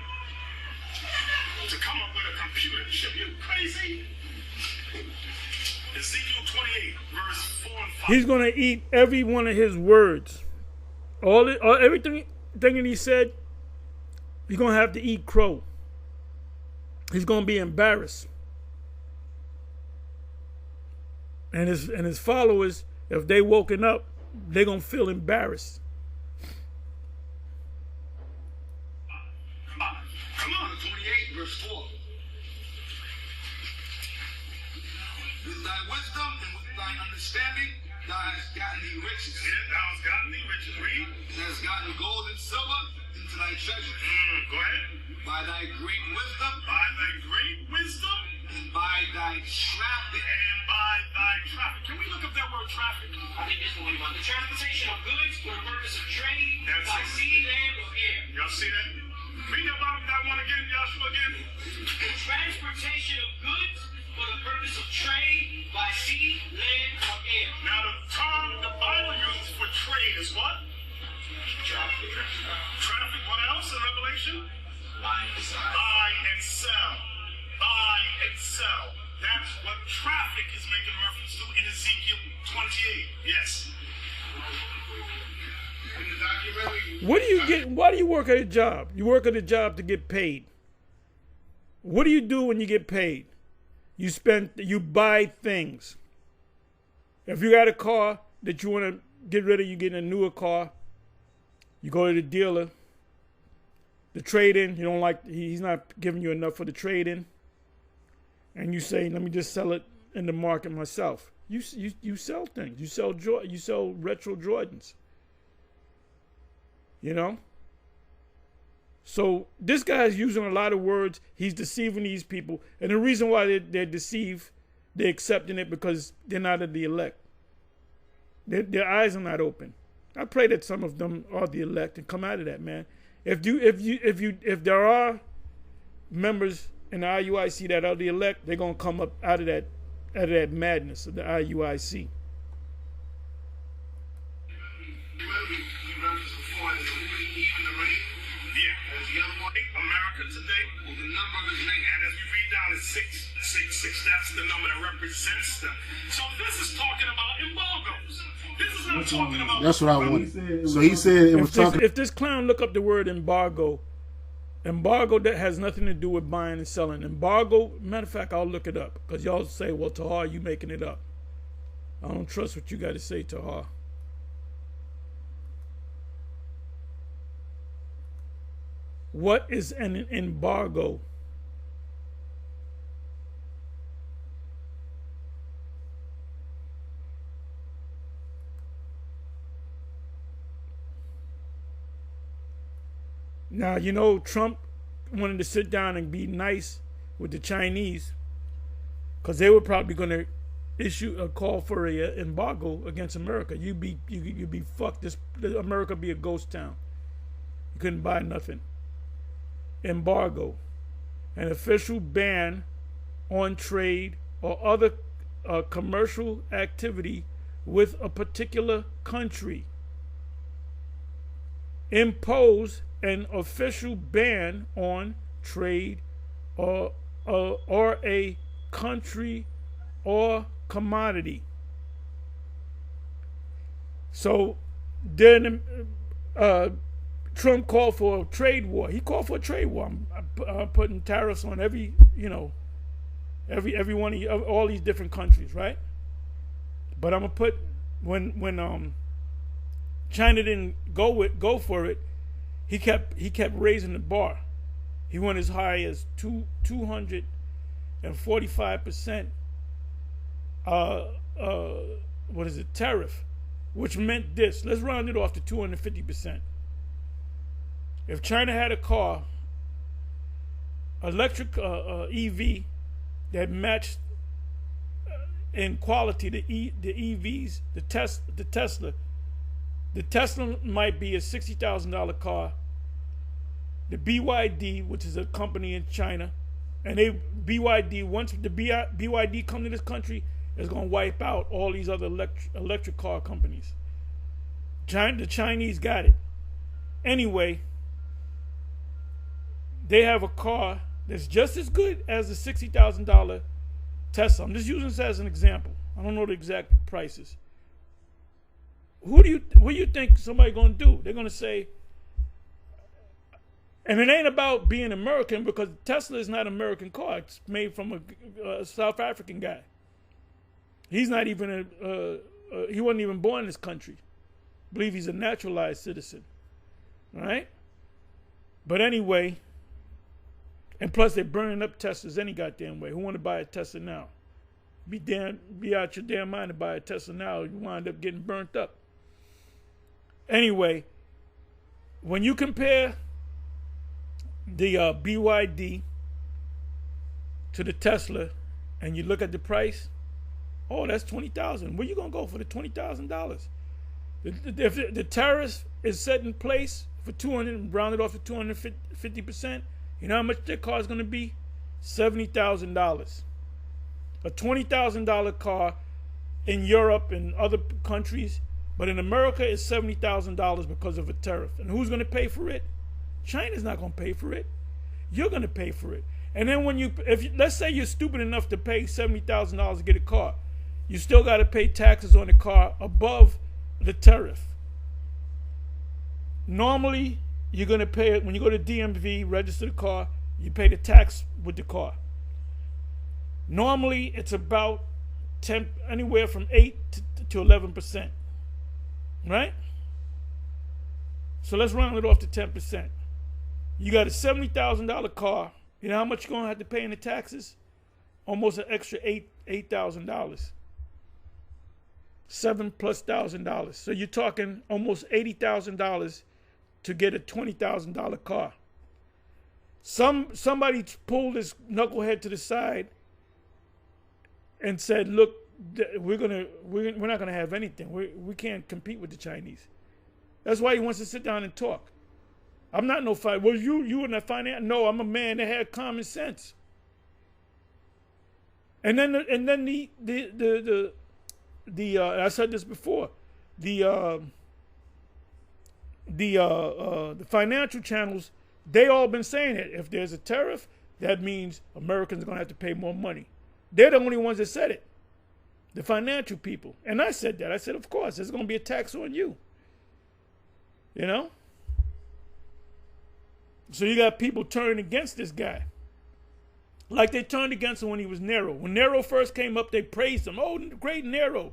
to come up with a computer chip. You crazy? Ezekiel 28, verse 4 and 5. He's going to eat every one of his words. Everything that he said, he's going to have to eat crow. He's going to be embarrassed. And his followers, if they woken up, they're going to feel embarrassed. Come on, 28, verse 4. With thy wisdom and with thine understanding, thou hast gotten thee riches. Yeah, thou hast gotten thee riches. Read. And hast gotten gold and silver into thy treasure. Go ahead. By thy great wisdom. By thy great wisdom. And by thy traffic. And by thy traffic. Can we look up that word traffic? I think this one we want. The transportation of goods for the purpose of trade by it. sea, land, or air. Y'all see that? Read that one again, Joshua, again. The transportation of goods for the purpose of trade by sea, land, or air. Now the term the Bible uses for trade is what? Traffic. Traffic. What else in Revelation? Buy and sell. Buy and sell. Buy and sell. That's what traffic is making reference to in Ezekiel 28. Yes. What do you get? Why do you work at a job? You work at a job to get paid. What do you do when you get paid? You buy things. If you got a car that you want to get rid of, you get a newer car. You go to the dealer. The trade-in, you don't like, he's not giving you enough for the trade-in. And you say, let me just sell it in the market myself. You sell things. You sell retro Jordans. You know? So this guy's using a lot of words. He's deceiving these people. And the reason why they're deceived, they're accepting it because they're not of the elect. Their eyes are not open. I pray that some of them are the elect and come out of that, man. If there are members in the IUIC that are the elect, they're gonna come up out of that madness of the IUIC. America today, well, the number of his name, and as we read down, is 666. That's the number that represents them. So this is talking about embargoes. This is not talking about. That's what I wanted. So he said it was talking. If this clown look up the word embargo Embargo, that has nothing to do with buying and selling. Embargo, matter of fact, I'll look it up because y'all say, well, Tahar, you making it up. I don't trust what you got to say, Tahar. What is an embargo? Now, you know, Trump wanted to sit down and be nice with the Chinese because they were probably going to issue a call for an embargo against America. You'd be fucked. America be a ghost town. You couldn't buy nothing. Embargo, an official ban on trade or other commercial activity with a particular country. Impose an official ban on trade or a country or commodity. So then Trump called for a trade war. He called for a trade war. I'm putting tariffs on every one of all these different countries, right? But I'm gonna put when China didn't go for it, he kept raising the bar. He went as high as 245%. What is it? Tariff, which meant this. Let's round it off to 250%. If China had a car, electric EV that matched in quality the EVs, the Tesla might be a $60,000 car. The BYD, which is a company in China, and once the BYD come to this country, is going to wipe out all these other electric car companies. The Chinese got it. Anyway, they have a car that's just as good as the $60,000 Tesla. I'm just using this as an example. I don't know the exact prices. What do you think somebody going to do? They're going to say, and it ain't about being American because Tesla is not an American car. It's made from a South African guy. He's not even he wasn't even born in this country. I believe he's a naturalized citizen. Right? But anyway, and plus they're burning up Teslas any goddamn way. Who want to buy a Tesla now? Be out your damn mind to buy a Tesla now. You wind up getting burnt up. Anyway, when you compare the BYD to the Tesla and you look at the price, oh, that's $20,000. Where you gonna go for the $20,000? If the tariff is set in place for 200, rounded off to 250%, you know how much their car is gonna be? $70,000. A $20,000 car in Europe and other countries, but in America it's $70,000 because of a tariff. And who's gonna pay for it? China's not gonna pay for it. You're gonna pay for it. And then let's say you're stupid enough to pay $70,000 to get a car, you still got to pay taxes on the car above the tariff. Normally, you're going to pay it when you go to DMV, register the car, you pay the tax with the car. Normally, it's about anywhere from 8 to 11%. Right? So let's round it off to 10%. You got a $70,000 car. You know how much you're going to have to pay in the taxes? Almost an extra $8,000. $7,000+. So you're talking almost $80,000 to get a $20,000 car. Somebody pulled this knucklehead to the side and said, "Look, we're not gonna have anything. We can't compete with the Chinese." That's why he wants to sit down and talk. I'm not no fight. Well, you in that finance? No, I'm a man that had common sense. And then I said this before. The financial channels, they all been saying it. If there's a tariff, that means Americans are gonna have to pay more money. They're the only ones that said it. The financial people. And I said that. I said, of course, there's gonna be a tax on you. You know? So you got people turning against this guy. Like they turned against him when he was Nero. When Nero first came up, they praised him. Oh, great Nero.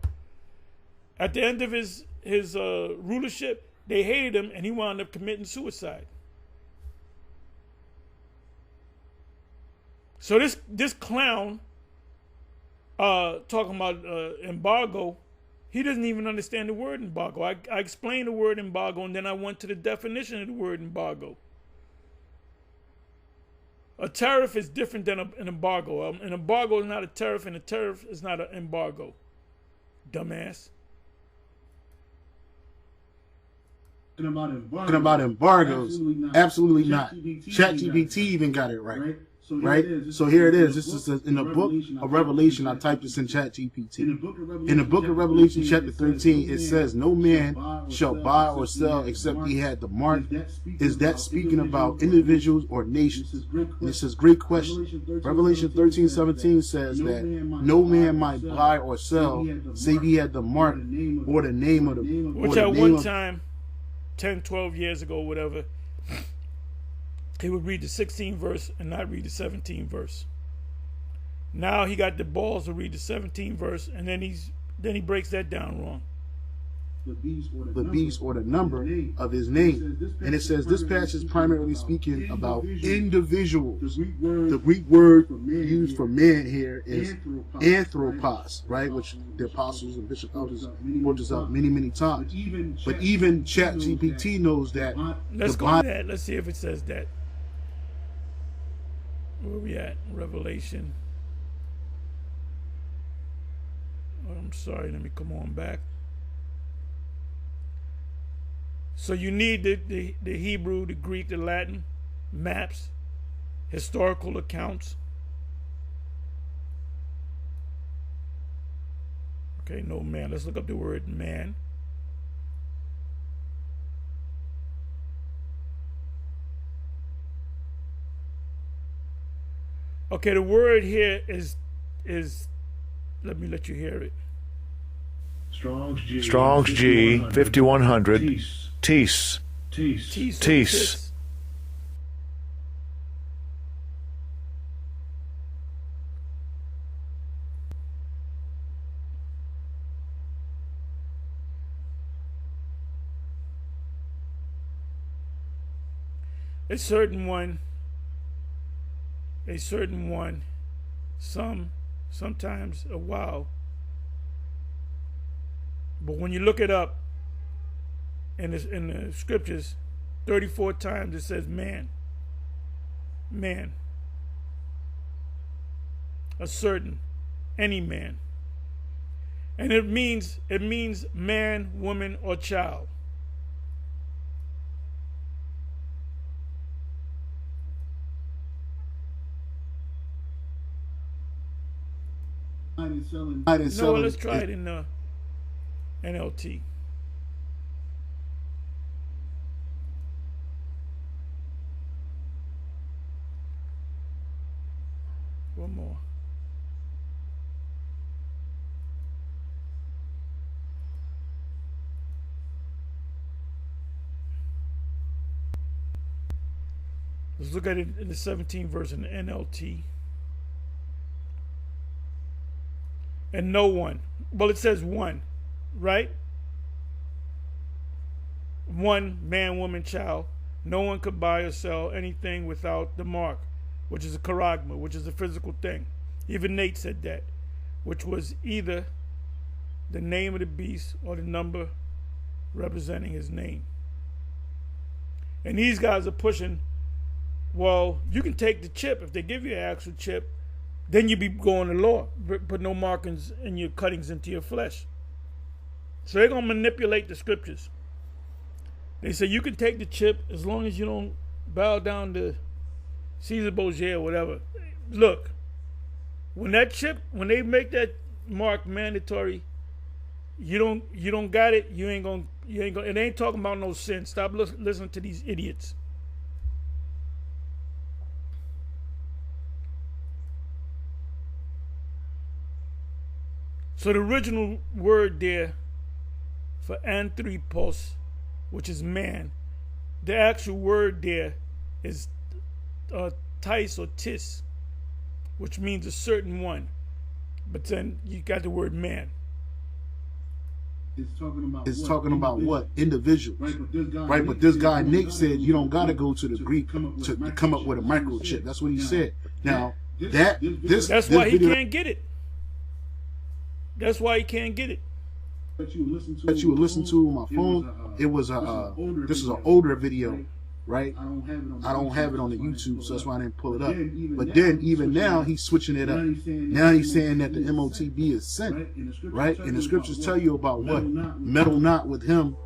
At the end of his rulership, they hated him, and he wound up committing suicide. So this clown talking about embargo, he doesn't even understand the word embargo. I explained the word embargo, and then I went to the definition of the word embargo. A tariff is different than an embargo. An embargo is not a tariff, and a tariff is not an embargo. Dumbass. Talking about embargoes. Absolutely not. ChatGPT even got it right. Right? So here it is. This is in the book of Revelation. I typed this in ChatGPT. In the book of Revelation, chapter 13, it says, "No man shall buy or sell except he had the mark." Is that speaking about individuals or nations? And it says, great question. Revelation 13:17 says that no man might buy or sell save he had the mark or the name of the. Which at one time, 10, 12 years ago, whatever, he would read the 16th verse and not read the 17th verse. Now he got the balls to read the 17th verse, and then he breaks that down wrong. The beast or the number of his name. And it says this passage is primarily speaking about individuals. The Greek word used for man here is anthropos, right? Which the apostles and Bishop Elders brought this up many, many times. But even ChatGPT knows that. Let's go to that. Let's see if it says that. Where we at? Revelation. Oh, I'm sorry. Let me come on back. So you need the Hebrew, the Greek, the Latin, maps, historical accounts. Okay, no man. Let's look up the word man. Okay, the word here is let me let you hear it. Strong's G 5100 Tis. A certain one, sometimes a while. But when you look it up in the scriptures, 34 times it says man. Man. A certain, any man. And it means man, woman, or child. No, let's try it in the NLT. One more. Let's look at it in the 17th verse in the NLT. And no one. Well, it says one, right? One man, woman, child. No one could buy or sell anything without the mark, which is a charagma, which is a physical thing. Even Nate said that, which was either the name of the beast or the number representing his name. And these guys are pushing, well, you can take the chip. If they give you an actual chip, then you be going to law. Put no markings in your cuttings into your flesh. So they're going to manipulate the scriptures. They say you can take the chip as long as you don't bow down to Cesare Borgia or whatever. Look, when they make that mark mandatory, you don't got it, you ain't gonna, it ain't talking about no sin. Stop listening to these idiots. So the original word there for anthropos, which is man, the actual word there is tis or tis, which means a certain one. But then you got the word man. It's talking about what? Individuals. Right? But this guy, Nick, said you don't got to go to the Greek to come up with a microchip. That's what he said. Now, that's why he can't get it. That's why he can't get it. That you would listen to on my phone, it was this is an older video, right? I don't have it on the YouTube, so that's why I didn't pull it up. But then even now he's switching it up. Now he's saying that the MOTB is sent, right? And the scriptures tell you about what? Meddle not with him.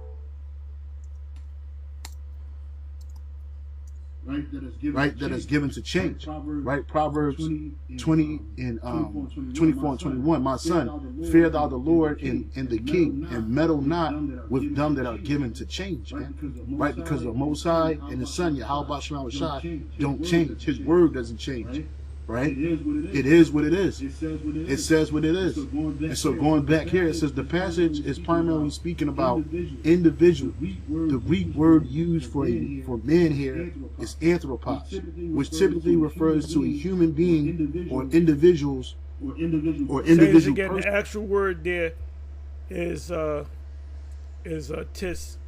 Right, that is given to change. Right, Proverbs 20 and 24 and 21. My son, fear thou the Lord and the King, and meddle not with them that are given to change, man. Right, because the Most High and the Son, Yahweh Shem Shai, don't change. His word doesn't change. Right? It is what it is. It says what it is. And so going back here, it says the passage is primarily speaking about individuals. The Greek word used for man here is anthropos, which typically refers to a human being or individuals or individual again, person. the actual word there is tis.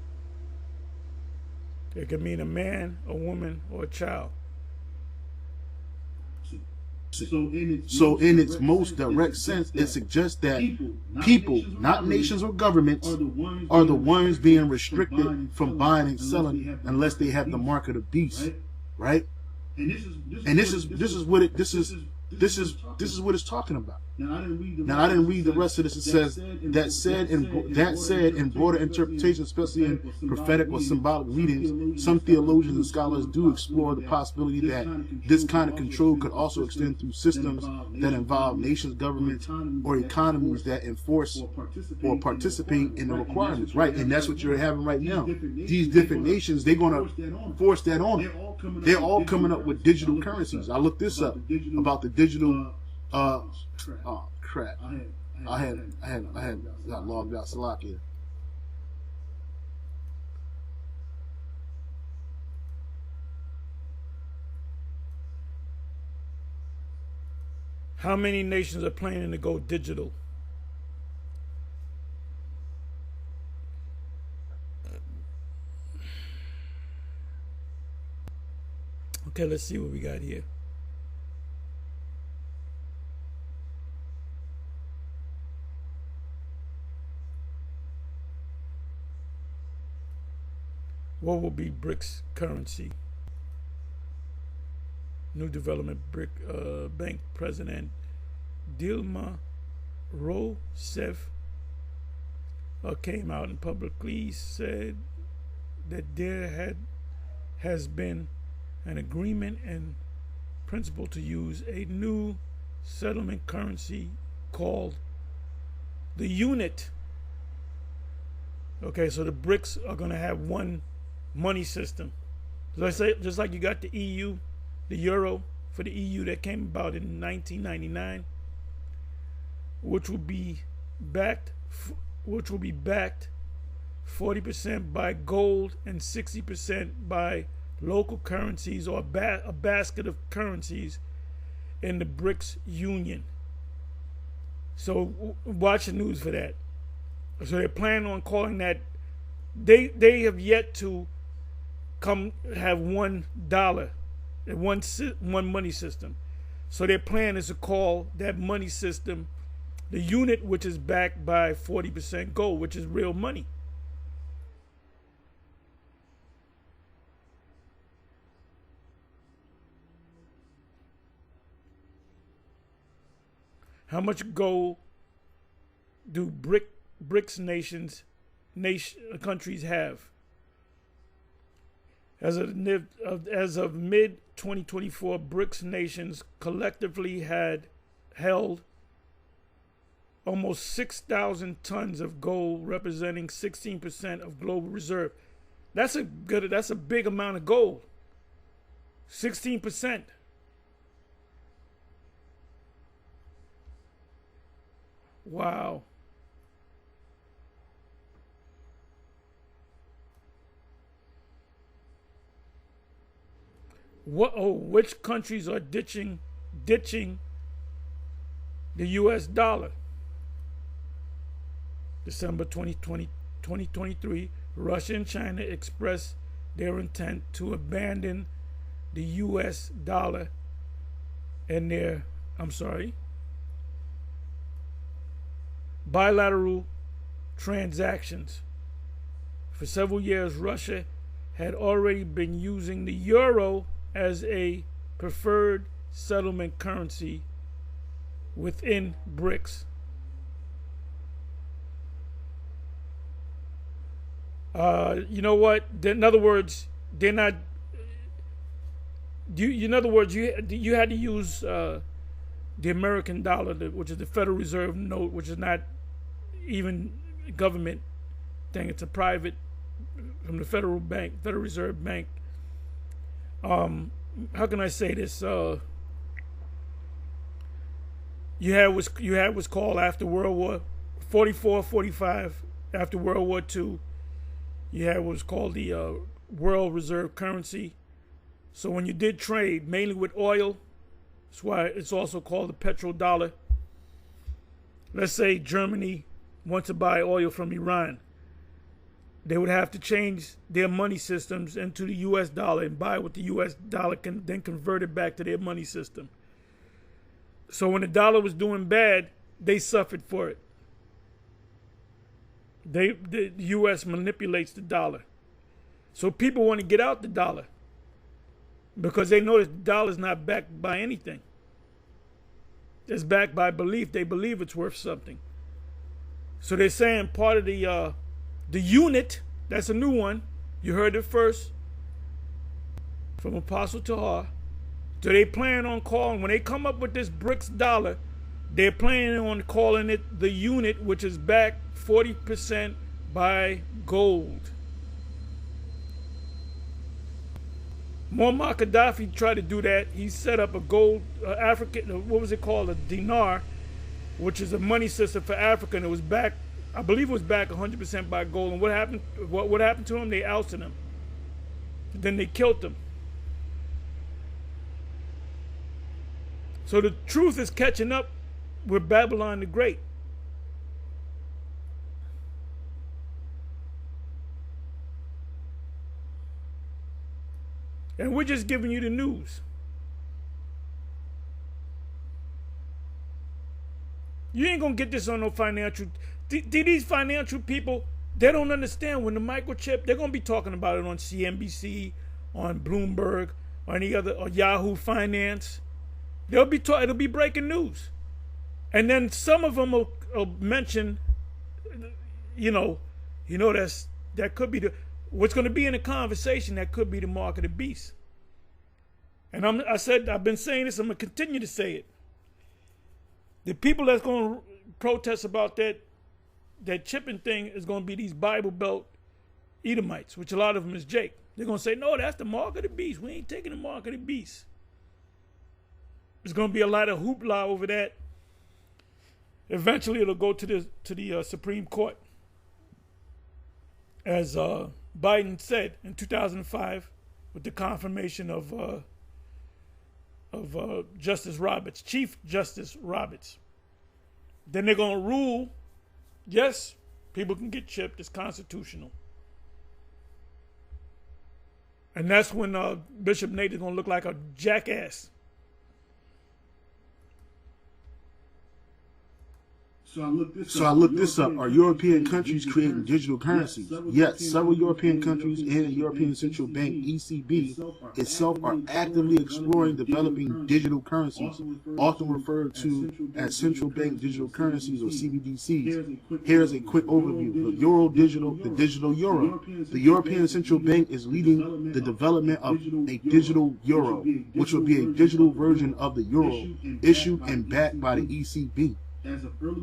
It can mean a man, a woman, or a child. So in its most direct sense, it suggests that people, not nations or governments, are the ones being restricted from buying and selling unless they have the mark of the beast, right? And this is what it's talking about. Now I didn't read the rest of this. It says that said in broader interpretation, especially in prophetic or symbolic readings, some theologians and scholars do explore the possibility that this kind of control could also extend through systems that involve nations, governments, or economies that enforce or participate in the requirements. Right, and that's what you're having right now. These different nations, they're going to force that on it. They're all coming up with digital currencies. I looked this up about the digital. Oh crap! I got logged out. Salakia. How many nations are planning to go digital? Okay, let's see what we got here. What will be BRICS currency? New Development Bank President Dilma Rousseff came out and publicly said that there has been an agreement in principle to use a new settlement currency called the unit. Okay, so the BRICS are going to have one money system. So I say, just like you got the EU, the euro for the EU that came about in 1999, which will be backed 40% by gold and 60% by local currencies, or a basket of currencies in the BRICS Union. So watch the news for that. So they're planning on calling that. They have yet to come have $1, one money system. So their plan is to call that money system the unit, which is backed by 40% gold, which is real money. How much gold do BRICS countries have? As of mid 2024, BRICS nations collectively had held almost 6,000 tons of gold, representing 16% of global reserve. That's a big amount of gold. 16%. Wow. which countries are ditching the U.S. dollar? December 2023, Russia and China expressed their intent to abandon the U.S. dollar and their, bilateral transactions. For several years, Russia had already been using the euro as a preferred settlement currency within BRICS. You know what? In other words, they're not. In other words, you had to use the American dollar, which is the Federal Reserve note, which is not even a government thing. It's a private from the Federal Reserve Bank. How can I say this? You had what's called after World War 44, 45, after World War II. You had what was called the World Reserve Currency. So when you did trade, mainly with oil, that's why it's also called the petrodollar. Let's say Germany wants to buy oil from Iran. They would have to change their money systems into the U.S. dollar and buy what the U.S. dollar can then convert it back to their money system. So when the dollar was doing bad, they suffered for it. The U.S. manipulates the dollar. So people want to get out the dollar because they know that the dollar is not backed by anything. It's backed by belief. They believe it's worth something. So they're saying part of the unit, that's a new one. You heard it first from Apostle Tahar. So they plan on calling, when they come up with this BRICS dollar, they're planning on calling it the unit, which is backed 40% by gold. Muammar Gaddafi tried to do that. He set up a gold African, what was it called, a dinar, which is a money system for Africa, and it was backed, I believe it was backed 100% by gold. And what happened? What happened to him? They ousted him. Then they killed him. So the truth is catching up with Babylon the Great. And we're just giving you the news. You ain't gonna get this on no financial. These financial people, they don't understand when the microchip, they're gonna be talking about it on CNBC, on Bloomberg, or any other, or Yahoo Finance. It'll be breaking news. And then some of them will mention, that could be what's going to be in the conversation. That could be the mark of the beast. And I've been saying this. I'm going to continue to say it. The people that's going to protest about that chipping thing is going to be these Bible Belt Edomites, which a lot of them is Jake. They're going to say, no, that's the mark of the beast. We ain't taking the mark of the beast. There's going to be a lot of hoopla over that. Eventually, it'll go to the Supreme Court. As Biden said in 2005, with the confirmation of Justice Roberts, Chief Justice Roberts. Then they're going to rule, yes, people can get chipped. It's constitutional. And that's when Bishop Nate is going to look like a jackass. So I looked this up. Are European countries creating digital currencies? Yes, several European countries and the European Central Bank, ECB, itself are actively exploring developing digital currencies, often referred to as central bank digital currencies or CBDCs. Here's a quick overview. The digital euro. The European Central Bank is leading the development of a digital euro, which will be a digital version of the euro, issued and backed by the ECB.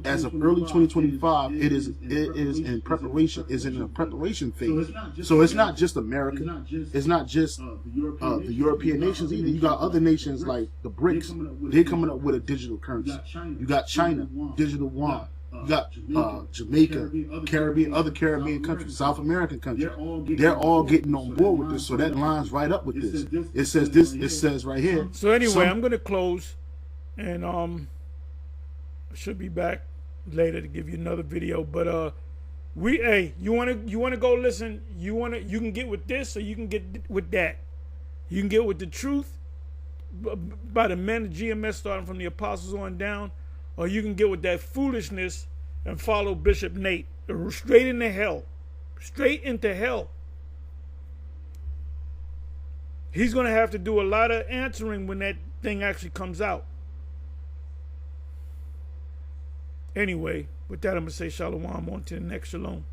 As of early 2025, it is in preparation. Is in the preparation phase. So it's not just America. It's not just the European nations either. You got other nations like the BRICS. They're coming up with a digital currency. You got China, digital yuan. You got Jamaica, Caribbean, other Caribbean countries, South American countries. They're all getting on board with this, so that lines right up with this. It says this. It says right here. So anyway, I'm gonna close, and I should be back later to give you another video. But you wanna go listen? You can get with this, or you can get with that. You can get with the truth by the men of GMS, starting from the apostles on down, or you can get with that foolishness and follow Bishop Nate straight into hell. Straight into hell. He's going to have to do a lot of answering when that thing actually comes out. Anyway, with that, I'm going to say shalom, on to the next shalom.